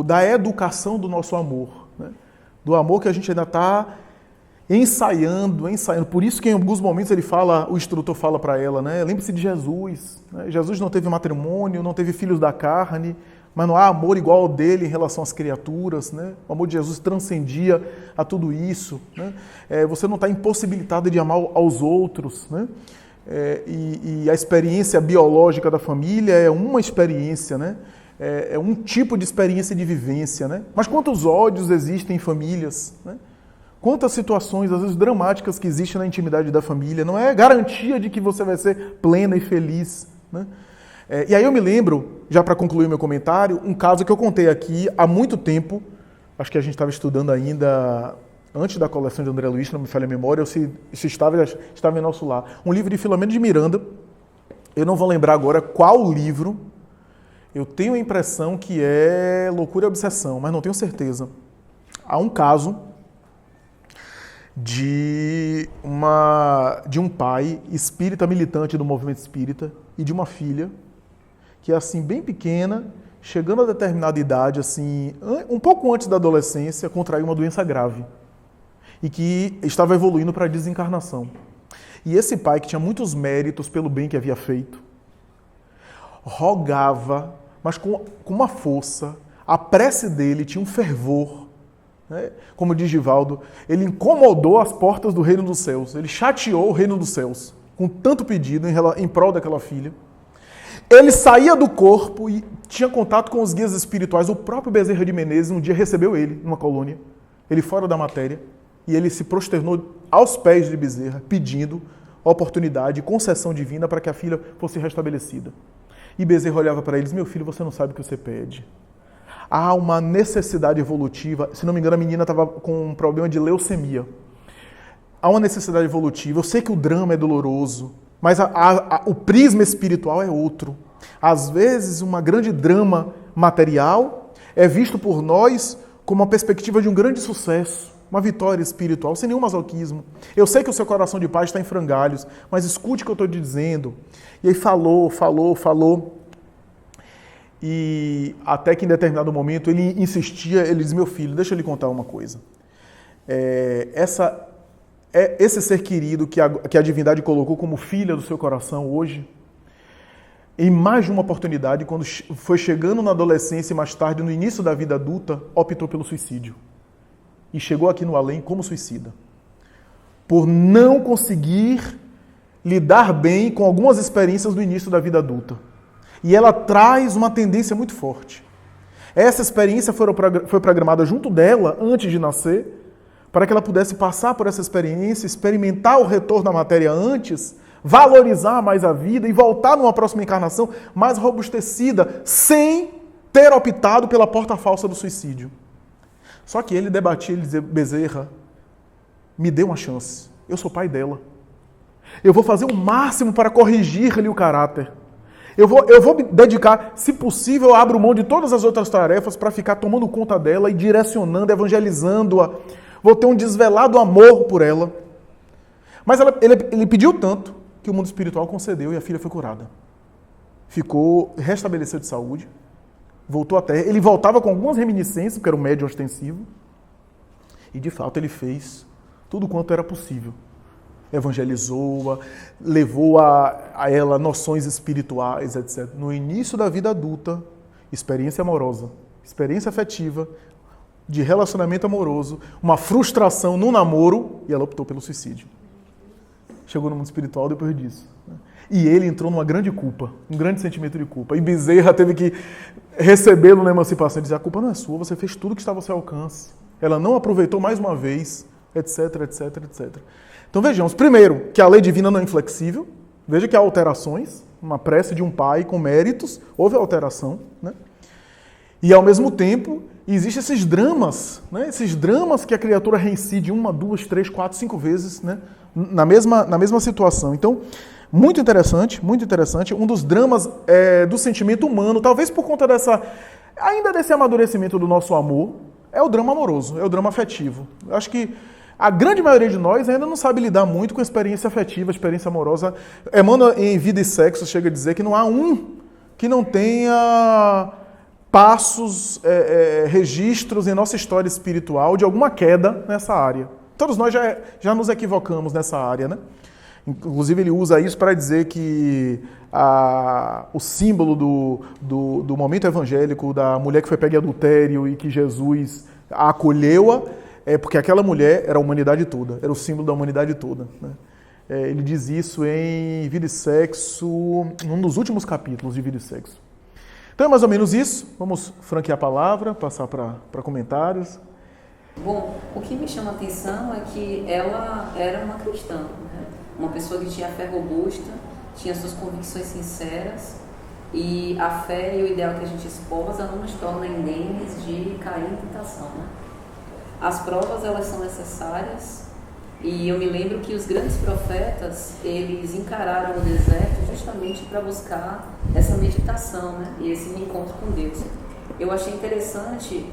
Da educação do nosso amor. Né? Do amor que a gente ainda está... ensaiando. Por isso que em alguns momentos o instrutor fala para ela, né? Lembre-se de Jesus. Né? Jesus não teve matrimônio, não teve filhos da carne, mas não há amor igual ao dele em relação às criaturas. Né? O amor de Jesus transcendia a tudo isso. Né? Você não está impossibilitado de amar aos outros. Né? E a experiência biológica da família é uma experiência, né? É um tipo de experiência de vivência. Né? Mas quantos ódios existem em famílias, né? Quantas situações, às vezes dramáticas, que existem na intimidade da família. Não é garantia de que você vai ser plena e feliz. Né? E aí eu me lembro, já para concluir meu comentário, um caso que eu contei aqui há muito tempo. Acho que a gente estava estudando ainda antes da coleção de André Luiz, se não me falha a memória, isso estava em nosso lar. Um livro de Filomeno de Miranda. Eu não vou lembrar agora qual livro. Eu tenho a impressão que é Loucura e Obsessão, mas não tenho certeza. Há um caso de um pai espírita militante do movimento espírita e de uma filha que assim, bem pequena, chegando a determinada idade, assim, um pouco antes da adolescência, contraiu uma doença grave e que estava evoluindo para a desencarnação. E esse pai, que tinha muitos méritos pelo bem que havia feito, rogava, mas com uma força, a prece dele tinha um fervor, né? Como diz Givaldo, ele incomodou as portas do reino dos céus, ele chateou o reino dos céus, com tanto pedido em prol daquela filha. Ele saía do corpo e tinha contato com os guias espirituais. O próprio Bezerra de Menezes um dia recebeu ele numa colônia, ele fora da matéria, e ele se prosternou aos pés de Bezerra, pedindo oportunidade, concessão divina para que a filha fosse restabelecida. E Bezerra olhava para eles: meu filho, você não sabe o que você pede. Há uma necessidade evolutiva. Se não me engano, a menina estava com um problema de leucemia. Há uma necessidade evolutiva. Eu sei que o drama é doloroso, mas o prisma espiritual é outro. Às vezes, uma grande drama material é visto por nós como uma perspectiva de um grande sucesso, uma vitória espiritual, sem nenhum masoquismo. Eu sei que o seu coração de pai está em frangalhos, mas escute o que eu estou te dizendo. E aí falou. E até que em determinado momento ele insistia, ele dizia: meu filho, deixa eu lhe contar uma coisa. Esse ser querido que a divindade colocou como filha do seu coração hoje, em mais de uma oportunidade, quando foi chegando na adolescência e mais tarde no início da vida adulta, optou pelo suicídio. E chegou aqui no além como suicida. Por não conseguir lidar bem com algumas experiências do início da vida adulta. E ela traz uma tendência muito forte. Essa experiência foi programada junto dela, antes de nascer, para que ela pudesse passar por essa experiência, experimentar o retorno à matéria antes, valorizar mais a vida e voltar numa próxima encarnação mais robustecida, sem ter optado pela porta falsa do suicídio. Só que ele debatia, ele dizia: Bezerra, me dê uma chance, eu sou pai dela. Eu vou fazer o máximo para corrigir-lhe o caráter. Eu vou me dedicar, se possível, eu abro mão de todas as outras tarefas para ficar tomando conta dela e direcionando, evangelizando-a. Vou ter um desvelado amor por ela. Mas ele pediu tanto que o mundo espiritual concedeu e a filha foi curada. Restabeleceu de saúde, voltou à Terra. Ele voltava com algumas reminiscências, porque era um médium ostensivo. E, de fato, ele fez tudo quanto era possível. Evangelizou-a, levou a ela noções espirituais, etc. No início da vida adulta, experiência amorosa, experiência afetiva, de relacionamento amoroso, uma frustração no namoro, e ela optou pelo suicídio. Chegou no mundo espiritual depois disso. E ele entrou numa grande culpa, um grande sentimento de culpa. E Bezerra teve que recebê-lo na emancipação e dizer: a culpa não é sua, você fez tudo que estava ao seu alcance. Ela não aproveitou mais uma vez, etc, etc, etc. Então vejamos, primeiro, que a lei divina não é inflexível. Veja que há alterações, uma prece de um pai com méritos, houve alteração, né? E ao mesmo tempo, existem esses dramas, né? Esses dramas que a criatura reincide 1, 2, 3, 4, 5 vezes, né? na mesma situação. Então, muito interessante, um dos dramas do sentimento humano, talvez por conta ainda desse amadurecimento do nosso amor, é o drama amoroso, é o drama afetivo. Eu acho que a grande maioria de nós ainda não sabe lidar muito com a experiência afetiva, a experiência amorosa. Emmanuel, em Vida e Sexo, chega a dizer que não há um que não tenha passos, registros em nossa história espiritual de alguma queda nessa área. Todos nós já nos equivocamos nessa área, né? Inclusive ele usa isso para dizer que o símbolo do momento evangélico, da mulher que foi pega em adultério e que Jesus a acolheu-a, é porque aquela mulher era a humanidade toda, era o símbolo da humanidade toda, né? Ele diz isso em Vida e Sexo, num dos últimos capítulos de Vida e Sexo. Então é mais ou menos isso. Vamos franquear a palavra, passar para comentários. Bom, o que me chama a atenção é que ela era uma cristã, né? Uma pessoa que tinha fé robusta, tinha suas convicções sinceras, e a fé e o ideal que a gente esposa não nos torna indenes de cair em tentação, né? As provas, elas são necessárias, e eu me lembro que os grandes profetas, eles encararam o deserto justamente para buscar essa meditação, né? E esse encontro com Deus. Eu achei interessante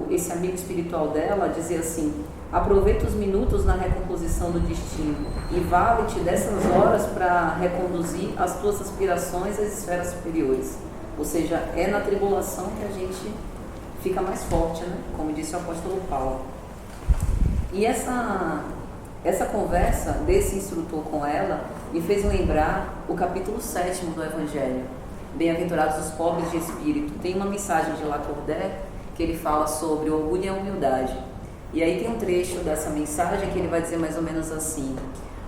esse amigo espiritual dela dizer assim: Aproveita os minutos na recomposição do destino e vale-te dessas horas para reconduzir as tuas aspirações às esferas superiores. Ou seja, é na tribulação que a gente fica mais forte, né? Como disse o apóstolo Paulo. E essa conversa desse instrutor com ela me fez lembrar o capítulo 7 do Evangelho. Bem-aventurados os pobres de espírito. Tem uma mensagem de Lacordaire que ele fala sobre o orgulho e a humildade. E aí tem um trecho dessa mensagem que ele vai dizer mais ou menos assim: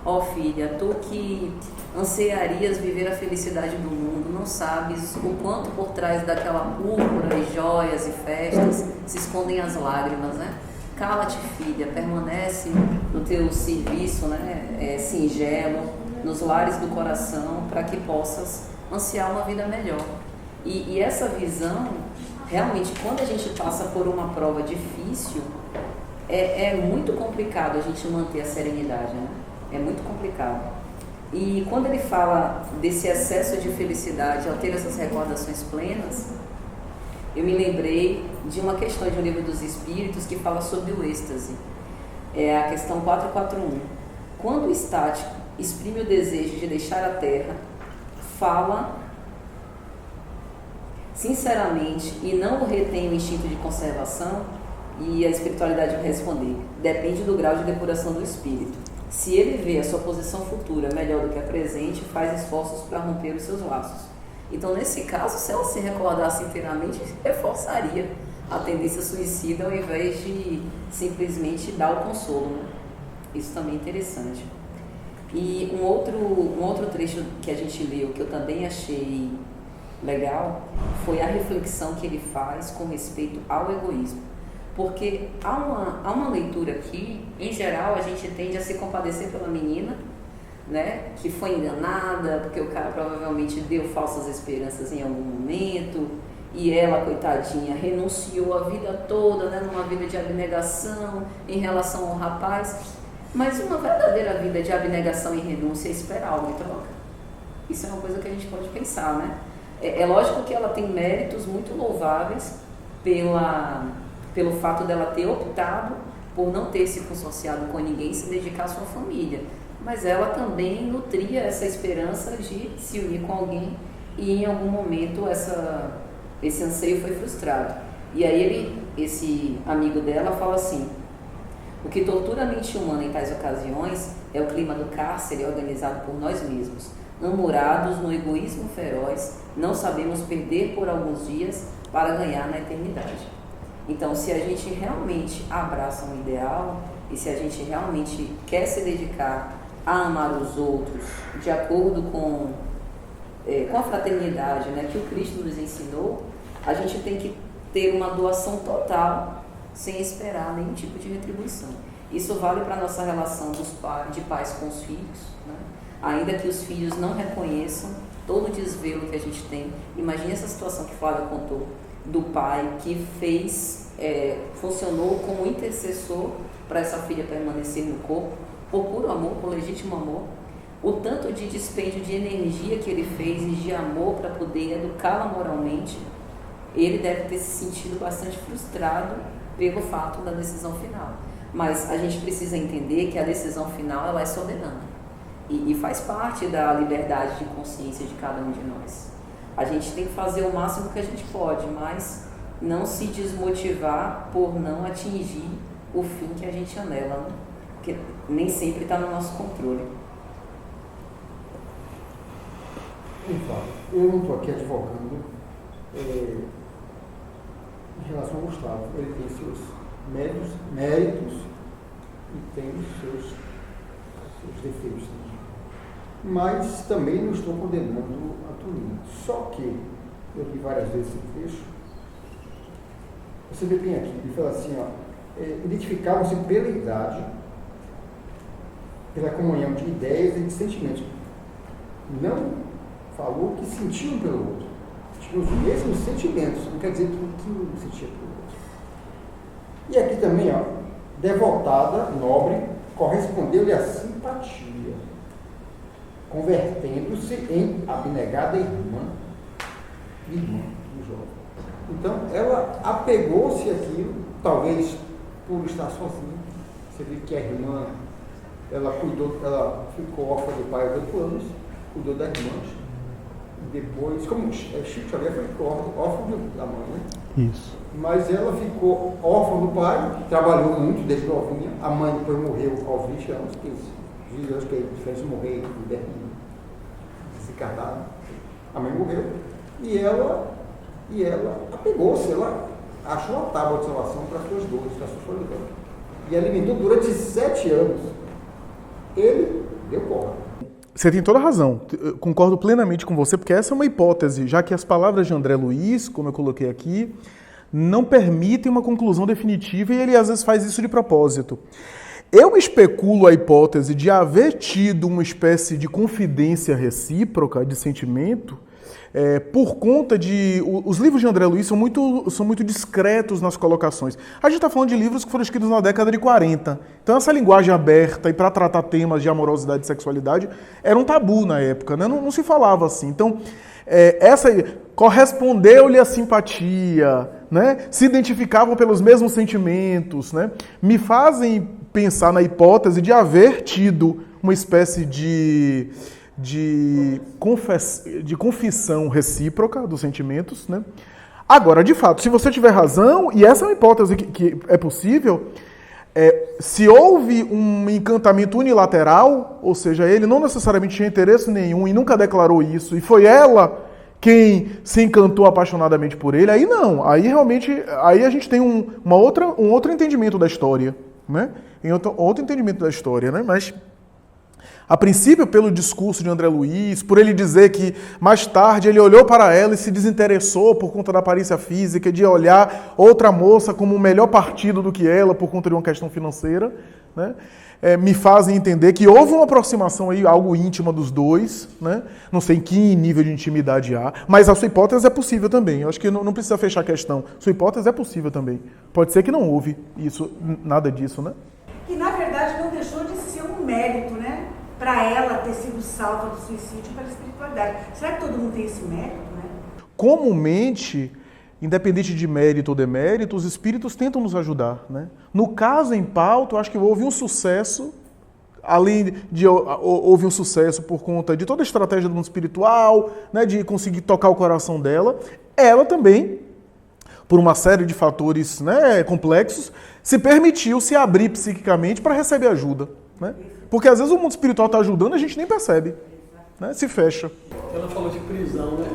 ó filha, tu que ansiarias viver a felicidade do mundo, não sabes o quanto por trás daquela púrpura e joias e festas se escondem as lágrimas, né? Cala-te, filha, permanece no teu serviço, né, singelo, nos lares do coração, para que possas ansiar uma vida melhor. E essa visão, realmente, quando a gente passa por uma prova difícil, é muito complicado a gente manter a serenidade, né? É muito complicado. E quando ele fala desse excesso de felicidade ao ter essas recordações plenas, eu me lembrei de uma questão de um livro dos Espíritos que fala sobre o êxtase. É a questão 441. Quando o estático exprime o desejo de deixar a Terra, fala sinceramente e não o retém o instinto de conservação, e a espiritualidade vai responder: depende do grau de depuração do espírito. Se ele vê a sua posição futura melhor do que a presente, faz esforços para romper os seus laços. Então, nesse caso, se ela se recordasse inteiramente, reforçaria a tendência suicida ao invés de simplesmente dar o consolo, né? Isso também é interessante. E um outro trecho que a gente leu, que eu também achei legal, foi a reflexão que ele faz com respeito ao egoísmo. Porque há uma leitura aqui, em geral, a gente tende a se compadecer pela menina, né, que foi enganada, porque o cara provavelmente deu falsas esperanças em algum momento, e ela, coitadinha, renunciou a vida toda, né, numa vida de abnegação em relação ao rapaz. Mas uma verdadeira vida de abnegação e renúncia é esperar algo em troca. Isso é uma coisa que a gente pode pensar, né? É lógico que ela tem méritos muito louváveis pelo fato dela ter optado por não ter se consociado com ninguém e se dedicar à sua família. Mas ela também nutria essa esperança de se unir com alguém, e em algum momento esse anseio foi frustrado. E aí esse amigo dela fala assim: o que tortura a mente humana em tais ocasiões é o clima do cárcere organizado por nós mesmos. Namorados no egoísmo feroz, não sabemos perder por alguns dias para ganhar na eternidade. Então, se a gente realmente abraça um ideal e se a gente realmente quer se dedicar a amar os outros de acordo com a fraternidade, né, que o Cristo nos ensinou, a gente tem que ter uma doação total sem esperar nenhum tipo de retribuição. Isso vale para a nossa relação de pais com os filhos, né? Ainda que os filhos não reconheçam todo o desvelo que a gente tem. Imagine essa situação que Flávia contou, do pai que funcionou como intercessor para essa filha permanecer no corpo, por puro amor, por legítimo amor. O tanto de dispêndio de energia que ele fez e de amor para poder educá-la moralmente, ele deve ter se sentido bastante frustrado pelo fato da decisão final. Mas a gente precisa entender que a decisão final ela é soberana e faz parte da liberdade de consciência de cada um de nós. A gente tem que fazer o máximo que a gente pode, mas não se desmotivar por não atingir o fim que a gente anela, né? Porque nem sempre está no nosso controle. Eu não estou aqui advogando em relação ao Gustavo. Ele tem seus méritos e tem os seus defeitos. Mas também não estou condenando a Toninho. Só que, eu li várias vezes esse trecho, você vê bem aqui, ele fala assim, identificavam-se pela idade, pela comunhão de ideias e de sentimentos. Não falou que sentiam pelo outro. Tinham os mesmos sentimentos, não quer dizer que um sentia pelo outro. E aqui também, devotada, nobre, correspondeu-lhe a simpatia, convertendo-se em abnegada irmã do jovem. Então, ela apegou-se àquilo, talvez por estar sozinha, você vê que a irmã, ela ficou órfã do pai há 8 anos, cuidou das irmãs, e depois, como Chico Xavier ficou órfã da mãe, né? Isso. Mas ela ficou órfã do pai, trabalhou muito desde novinha, a mãe depois morreu aos 20 anos, que é diferente de morrer desencarnada. A mãe morreu, e ela apegou-se, ela achou uma tábua de salvação para as suas dores, para a sua solidão. E alimentou durante 7 anos. Ele deu porra. Você tem toda a razão, eu concordo plenamente com você, porque essa é uma hipótese, já que as palavras de André Luiz, como eu coloquei aqui, não permitem uma conclusão definitiva e ele às vezes faz isso de propósito. Eu especulo a hipótese de haver tido uma espécie de confidência recíproca, de sentimento, por conta de... Os livros de André Luiz são muito discretos nas colocações. A gente está falando de livros que foram escritos na década de 40. Então essa linguagem aberta e para tratar temas de amorosidade e sexualidade era um tabu na época, né? Não se falava assim. Então, correspondeu-lhe a simpatia, né? Se identificavam pelos mesmos sentimentos, né? Me fazem pensar na hipótese de haver tido uma espécie de confissão recíproca dos sentimentos, né? Agora, de fato, se você tiver razão, e essa é uma hipótese que é possível, se houve um encantamento unilateral, ou seja, ele não necessariamente tinha interesse nenhum e nunca declarou isso, e foi ela quem se encantou apaixonadamente por ele, aí não, aí realmente, aí a gente tem um outro entendimento da história, né? Outro entendimento da história, né? Mas a princípio, pelo discurso de André Luiz, por ele dizer que mais tarde ele olhou para ela e se desinteressou por conta da aparência física, de olhar outra moça como um melhor partido do que ela por conta de uma questão financeira, né? Me fazem entender que houve uma aproximação aí, algo íntima dos dois, né? Não sei em que nível de intimidade há, mas a sua hipótese é possível também. Eu acho que não precisa fechar a questão. Sua hipótese é possível também. Pode ser que não houve isso, nada disso, né? Que na verdade não deixou de ser um mérito, né? Para ela ter sido salva do suicídio pela espiritualidade. Será que todo mundo tem esse mérito, né? Comumente, independente de mérito ou demérito, os espíritos tentam nos ajudar, né? No caso em pauta, eu acho que houve um sucesso, além de houve um sucesso por conta de toda a estratégia do mundo espiritual, né, de conseguir tocar o coração dela, ela também, por uma série de fatores, né, complexos, se permitiu se abrir psiquicamente para receber ajuda, né? Porque às vezes o mundo espiritual está ajudando e a gente nem percebe, né? Se fecha. Ela falou de prisão, né?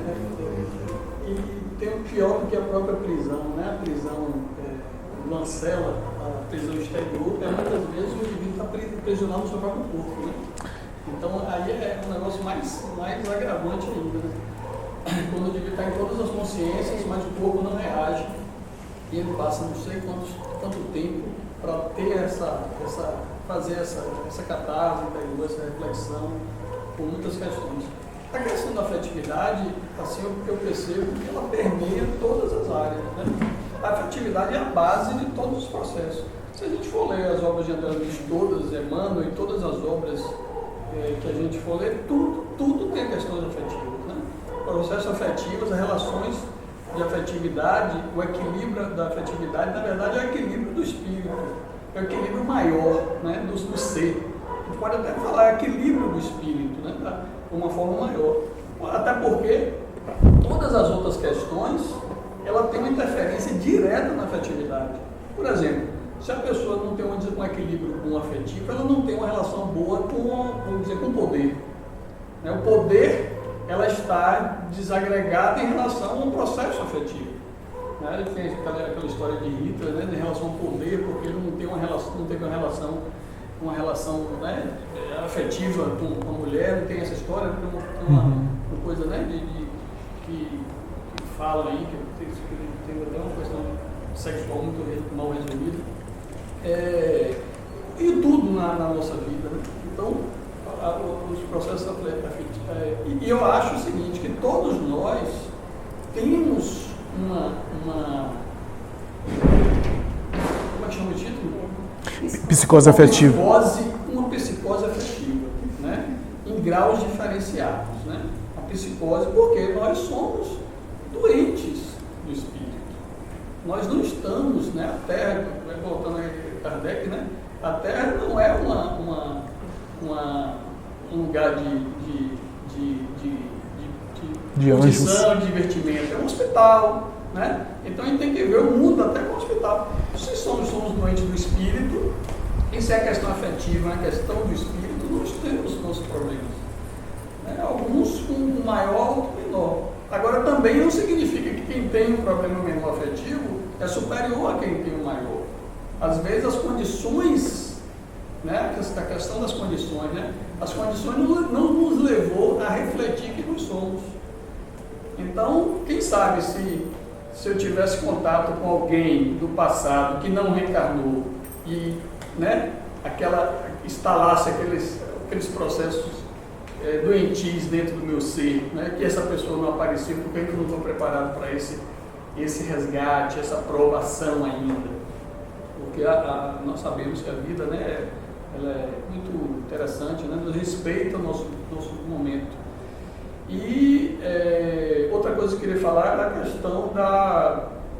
E tem o pior do que a própria prisão, né? A prisão lancela, a prisão exterior, que muitas vezes o indivíduo está prisionado no seu próprio corpo, né? Então aí é um negócio mais agravante ainda, né? Quando o indivíduo está em todas as consciências, mas o corpo não reage, e ele passa não sei quanto tempo para ter fazer essa catarse interior, essa reflexão por muitas questões. A questão da afetividade, assim, eu percebo que ela permeia todas as áreas, né? A afetividade é a base de todos os processos. Se a gente for ler as obras de André Luiz todas, Emmanuel e todas as obras que a gente for ler, tudo tem questões afetivas, né? Processos afetivos, as relações de afetividade, o equilíbrio da afetividade, na verdade, é o equilíbrio do espírito. É o equilíbrio maior, né, do ser. A gente pode até falar equilíbrio do espírito, né, de uma forma maior. Até porque todas as outras questões, ela tem uma interferência direta na afetividade. Por exemplo, se a pessoa não tem um equilíbrio com o afetivo, ela não tem uma relação boa com o poder. Né? O poder, ela está desagregada em relação a um processo afetivo. Ele tem aquela história de Hitler, né, em relação ao poder, porque ele não teve uma relação né, afetiva com a mulher, não tem essa história, tem uma coisa né, que fala aí, que tem até uma questão sexual muito mal resolvida. E tudo na nossa vida. Né? Então, os processos afetivos. E eu acho o seguinte, que todos nós temos uma como é que chama o título? Psicose afetiva. Uma psicose afetiva, né? Em graus diferenciados, né? A psicose, porque nós somos doentes do espírito. Nós não estamos, né? A Terra, voltando a Kardec, né? A Terra não é um lugar de condição, de divertimento, é um hospital, né? Então a gente tem que ver o mundo até como hospital. Se somos doentes do espírito, isso é a questão afetiva, é a questão do espírito, nós temos nossos problemas. Né? Alguns com maior, outros menor. Agora também não significa que quem tem um problema menor afetivo é superior a quem tem um maior. Às vezes as condições, né? A questão das condições, né? As condições não nos levou a refletir que nós somos. Então, quem sabe se eu tivesse contato com alguém do passado que não reencarnou e, né, instalasse aqueles processos doentios dentro do meu ser, né, que essa pessoa não apareceu, porque eu não estou preparado para esse resgate, essa provação ainda. Porque nós sabemos que a vida, né, ela é muito interessante, né, nos respeita o nosso momento. E outra coisa que eu queria falar era a questão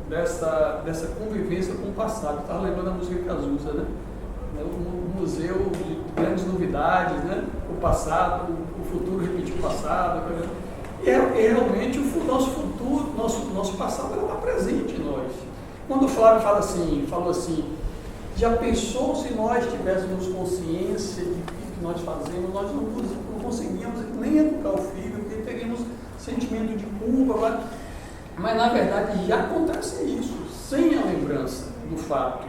dessa convivência com o passado. Eu estava lembrando da música Cazuza, né? O museu de grandes novidades, né? O passado, o futuro repetir o passado. E realmente o nosso passado está presente em nós. Quando o Flávio falou assim, já pensou se nós tivéssemos consciência de que nós fazemos, nós não conseguíamos nem educar o filho, porque teríamos sentimento de culpa, mas na verdade já acontece isso, sem a lembrança do fato,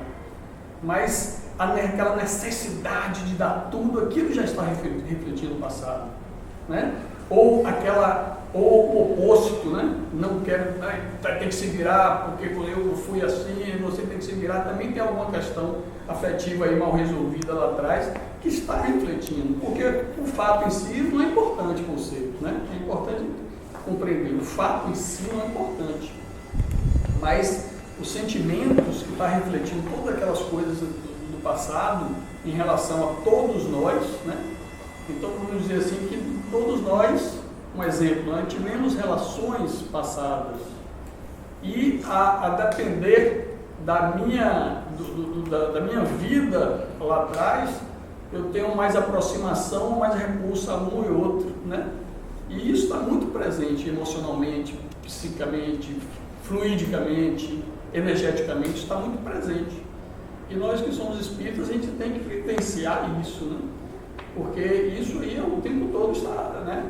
mas aquela necessidade de dar tudo, aquilo já está refletindo no passado, né? Ou o oposto, né? Não quero, tem que se virar, porque eu fui assim, você tem que se virar, também tem alguma questão afetiva aí mal resolvida lá atrás, que está refletindo, porque o fato em si não é importante para você, né? É importante compreender, o fato em si não é importante, mas os sentimentos que está refletindo todas aquelas coisas do passado em relação a todos nós, né? Então vamos dizer assim que todos nós, um exemplo, nós tivemos relações passadas e a depender da minha vida lá atrás, eu tenho mais aproximação, mais repulsa a um e outro, né? E isso está muito presente emocionalmente, psicamente, fluidicamente, energeticamente, está muito presente. E nós que somos espíritas, a gente tem que vivenciar isso, né? Porque isso aí o tempo todo está, né?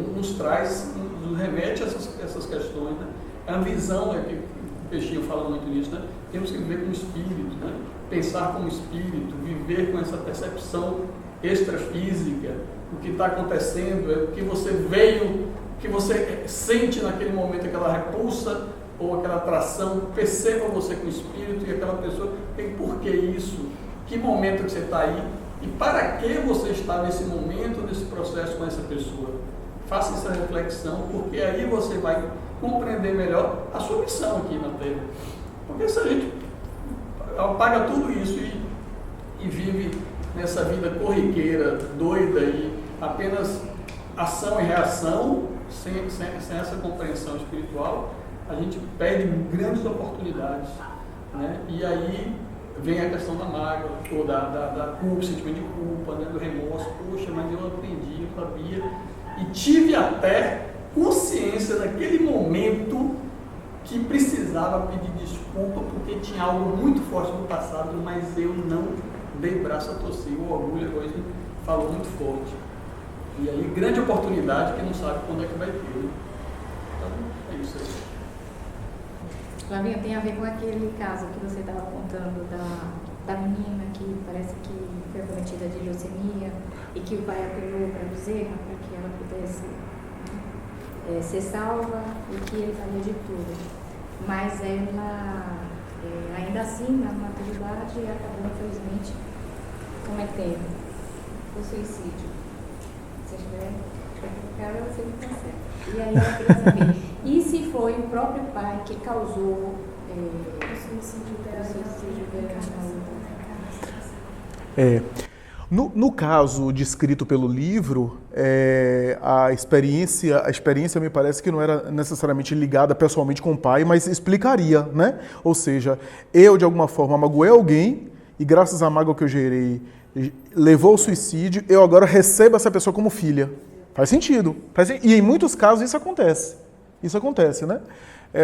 Nos remete a essas questões, né? A visão, que o Peixinho fala muito nisso, né? Temos que viver como espírito, né? Pensar como espírito, viver com essa percepção extrafísica, o que está acontecendo, o que você veio, o que você sente naquele momento, aquela repulsa ou aquela atração, perceba você com o espírito e aquela pessoa, por que isso? Que momento que você está aí? E para que você está nesse momento, nesse processo com essa pessoa? Faça essa reflexão, porque aí você vai compreender melhor a sua missão aqui na Terra. Porque se a gente apaga tudo isso e vive nessa vida corriqueira, doida e apenas ação e reação, sem essa compreensão espiritual, a gente perde grandes oportunidades, né? E aí vem a questão da mágoa, ou da culpa, sentimento de culpa, né? Do remorso. Poxa, mas eu aprendi, eu sabia, e tive até consciência naquele momento que precisava pedir desculpa porque tinha algo muito forte no passado, mas eu não dei braço a torcer. O orgulho, o egoísmo falou muito forte. E aí, grande oportunidade que não sabe quando é que vai ter. Né? Então, é isso aí. Flavinha, tem a ver com aquele caso que você estava contando da menina que parece que foi acometida de leucemia e que o pai apelou para Bezerra para que ela pudesse ser salva e que ele faria de tudo. Mas ela, ainda assim, na maturidade, acabou, infelizmente, cometendo o suicídio. Se tiver, o cara, você não tá certo. E aí ela queria saber, e se foi o próprio pai que causou o suicídio dela na outra? No caso descrito pelo livro, a experiência me parece que não era necessariamente ligada pessoalmente com o pai, mas explicaria, né? Ou seja, eu de alguma forma magoei alguém e graças à mágoa que eu gerei, levou ao suicídio, eu agora recebo essa pessoa como filha. Faz sentido. E em muitos casos isso acontece. Isso acontece, né?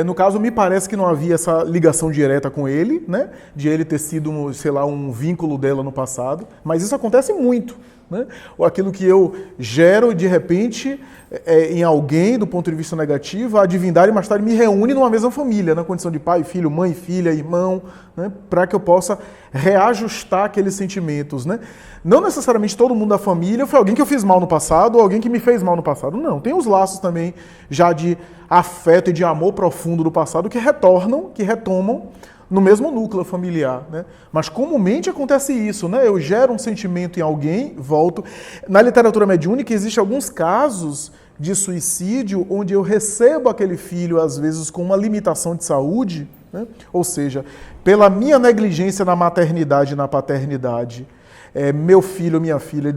No caso, me parece que não havia essa ligação direta com ele, né? De ele ter sido, sei lá, um vínculo dela no passado. Mas isso acontece muito, né? Ou aquilo que eu gero, de repente, em alguém, do ponto de vista negativo, a divindade mais tarde me reúne numa mesma família, na condição de pai, filho, mãe, filha, irmão, né? Para que eu possa reajustar aqueles sentimentos, né? Não necessariamente todo mundo da família foi alguém que eu fiz mal no passado ou alguém que me fez mal no passado. Não, tem os laços também já de afeto e de amor profundo do passado que retomam no mesmo núcleo familiar, né? Mas comumente acontece isso, né? Eu gero um sentimento em alguém, volto. Na literatura mediúnica existem alguns casos de suicídio onde eu recebo aquele filho, às vezes, com uma limitação de saúde, né? Ou seja, pela minha negligência na maternidade e na paternidade, meu filho, minha filha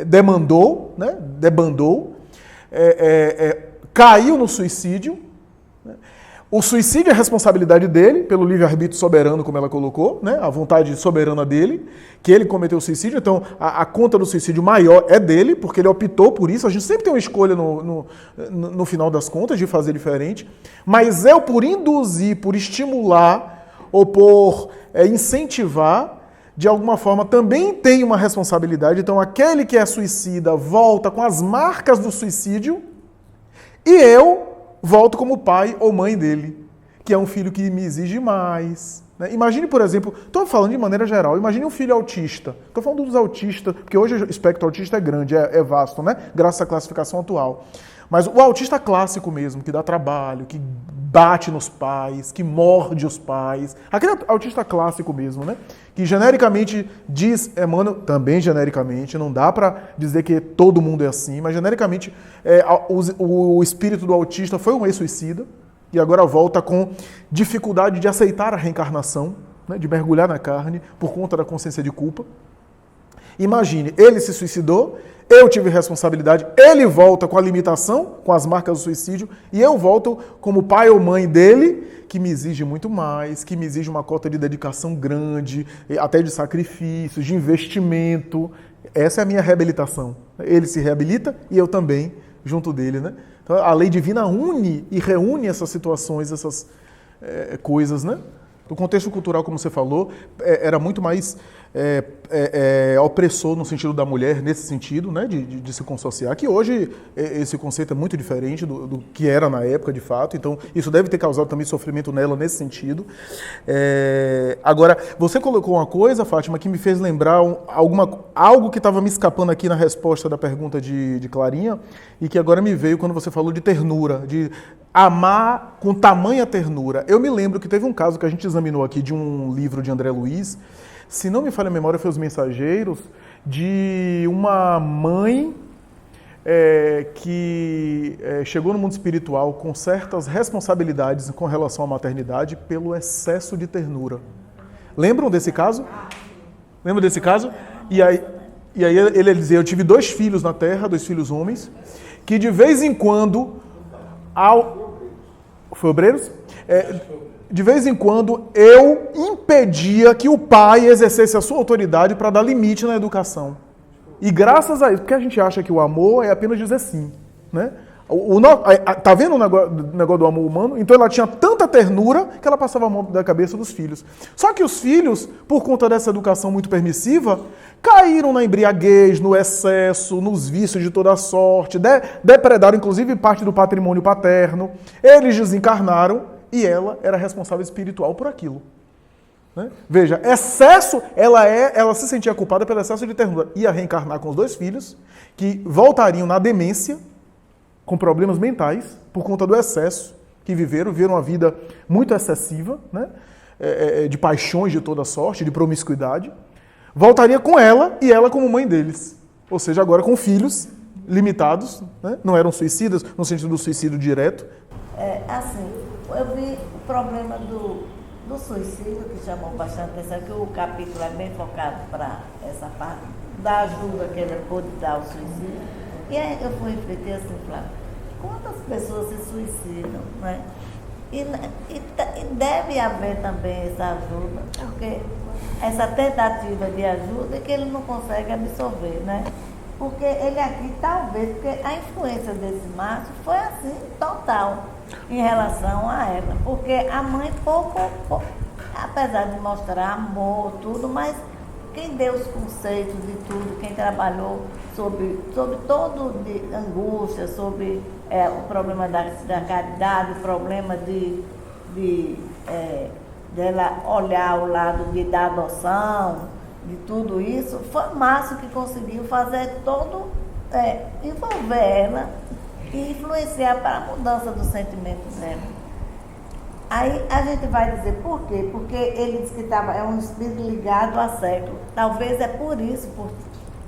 debandou, caiu no suicídio, né? O suicídio é responsabilidade dele, pelo livre-arbítrio soberano, como ela colocou, né? A vontade soberana dele, que ele cometeu o suicídio. Então, a conta do suicídio maior é dele, porque ele optou por isso. A gente sempre tem uma escolha no final das contas de fazer diferente. Mas eu, por induzir, por estimular ou por incentivar, de alguma forma, também tem uma responsabilidade. Então, aquele que é suicida volta com as marcas do suicídio e eu volto como pai ou mãe dele, que é um filho que me exige mais, né? Imagine, por exemplo, estou falando de maneira geral, imagine um filho autista. Estou falando dos autistas, porque hoje o espectro autista é grande, é vasto, né? Graças à classificação atual. Mas o autista clássico mesmo, que dá trabalho, que bate nos pais, que morde os pais. Aquele autista clássico mesmo, né? Que genericamente diz, Emmanuel, também genericamente, não dá para dizer que todo mundo é assim, mas genericamente o espírito do autista foi um ex-suicida e agora volta com dificuldade de aceitar a reencarnação, né? De mergulhar na carne por conta da consciência de culpa. Imagine, ele se suicidou, eu tive responsabilidade, ele volta com a limitação, com as marcas do suicídio, e eu volto como pai ou mãe dele, que me exige muito mais, que me exige uma cota de dedicação grande, até de sacrifícios, de investimento. Essa é a minha reabilitação. Ele se reabilita e eu também, junto dele, né? Então, a lei divina une e reúne essas situações, essas coisas, né? No contexto cultural, como você falou, era muito mais opressor no sentido da mulher, nesse sentido, né, de se consociar, que hoje esse conceito é muito diferente do que era na época, de fato, então isso deve ter causado também sofrimento nela nesse sentido. Agora, você colocou uma coisa, Fátima, que me fez lembrar algo que estava me escapando aqui na resposta da pergunta de Clarinha, e que agora me veio quando você falou de ternura, de amar com tamanha ternura. Eu me lembro que teve um caso que a gente examinou aqui de um livro de André Luiz, se não me falha a memória, foi Os Mensageiros, de uma mãe que chegou no mundo espiritual com certas responsabilidades com relação à maternidade pelo excesso de ternura. Lembram desse caso? Lembram desse caso? E aí ele dizia, eu tive 2 filhos na Terra, 2 filhos homens, que de vez em quando... Foi Obreiros? De vez em quando eu impedia que o pai exercesse a sua autoridade para dar limite na educação. E graças a isso, porque a gente acha que o amor é apenas dizer sim, né? Tá vendo o negócio do amor humano? Então ela tinha tanta ternura que ela passava a mão da cabeça dos filhos. Só que os filhos, por conta dessa educação muito permissiva, caíram na embriaguez, no excesso, nos vícios de toda sorte, depredaram inclusive parte do patrimônio paterno, eles desencarnaram e ela era responsável espiritual por aquilo. Né? Veja, excesso, ela se sentia culpada pelo excesso de ternura. Ia reencarnar com os 2 filhos, que voltariam na demência, com problemas mentais, por conta do excesso que viveram uma vida muito excessiva, né? De paixões de toda sorte, de promiscuidade. Voltaria com ela e ela como mãe deles. Ou seja, agora com filhos limitados, né? Não eram suicidas, no sentido do suicídio direto. Assim, eu vi o problema do suicídio, que chamou bastante atenção, que o capítulo é bem focado para essa parte da ajuda que ele pôde dar ao suicídio. E aí eu fui refletir assim, Flávia, quantas pessoas se suicidam, né? E deve haver também essa ajuda, porque essa tentativa de ajuda que ele não consegue absorver, né? Porque ele aqui, talvez, porque a influência desse Márcio foi assim, total, em relação a ela. Porque a mãe pouco, apesar de mostrar amor, tudo, mas quem deu os conceitos de tudo, quem trabalhou sobre todo de angústia, sobre o problema da caridade, o problema dela olhar o lado da adoção, de tudo isso, foi Márcio que conseguiu fazer envolver ela e influenciar para a mudança do sentimento dela. Aí a gente vai dizer por quê? Porque ele disse que é um espírito ligado a século. Talvez é por isso, por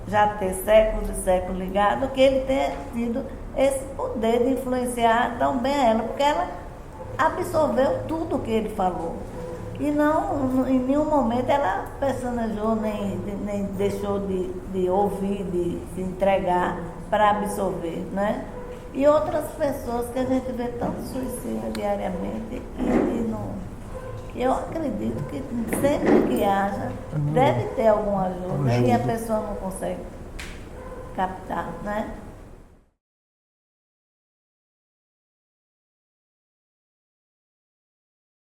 já ter séculos e séculos ligado, que ele tenha tido esse poder de influenciar tão bem ela, porque ela absorveu tudo o que ele falou. E não, em nenhum momento ela personajou, nem deixou de ouvir, de se entregar para absorver, né? E outras pessoas que a gente vê tanto suicídio diariamente e não. Eu acredito que sempre que haja, deve ter alguma ajuda e a pessoa não consegue captar, né?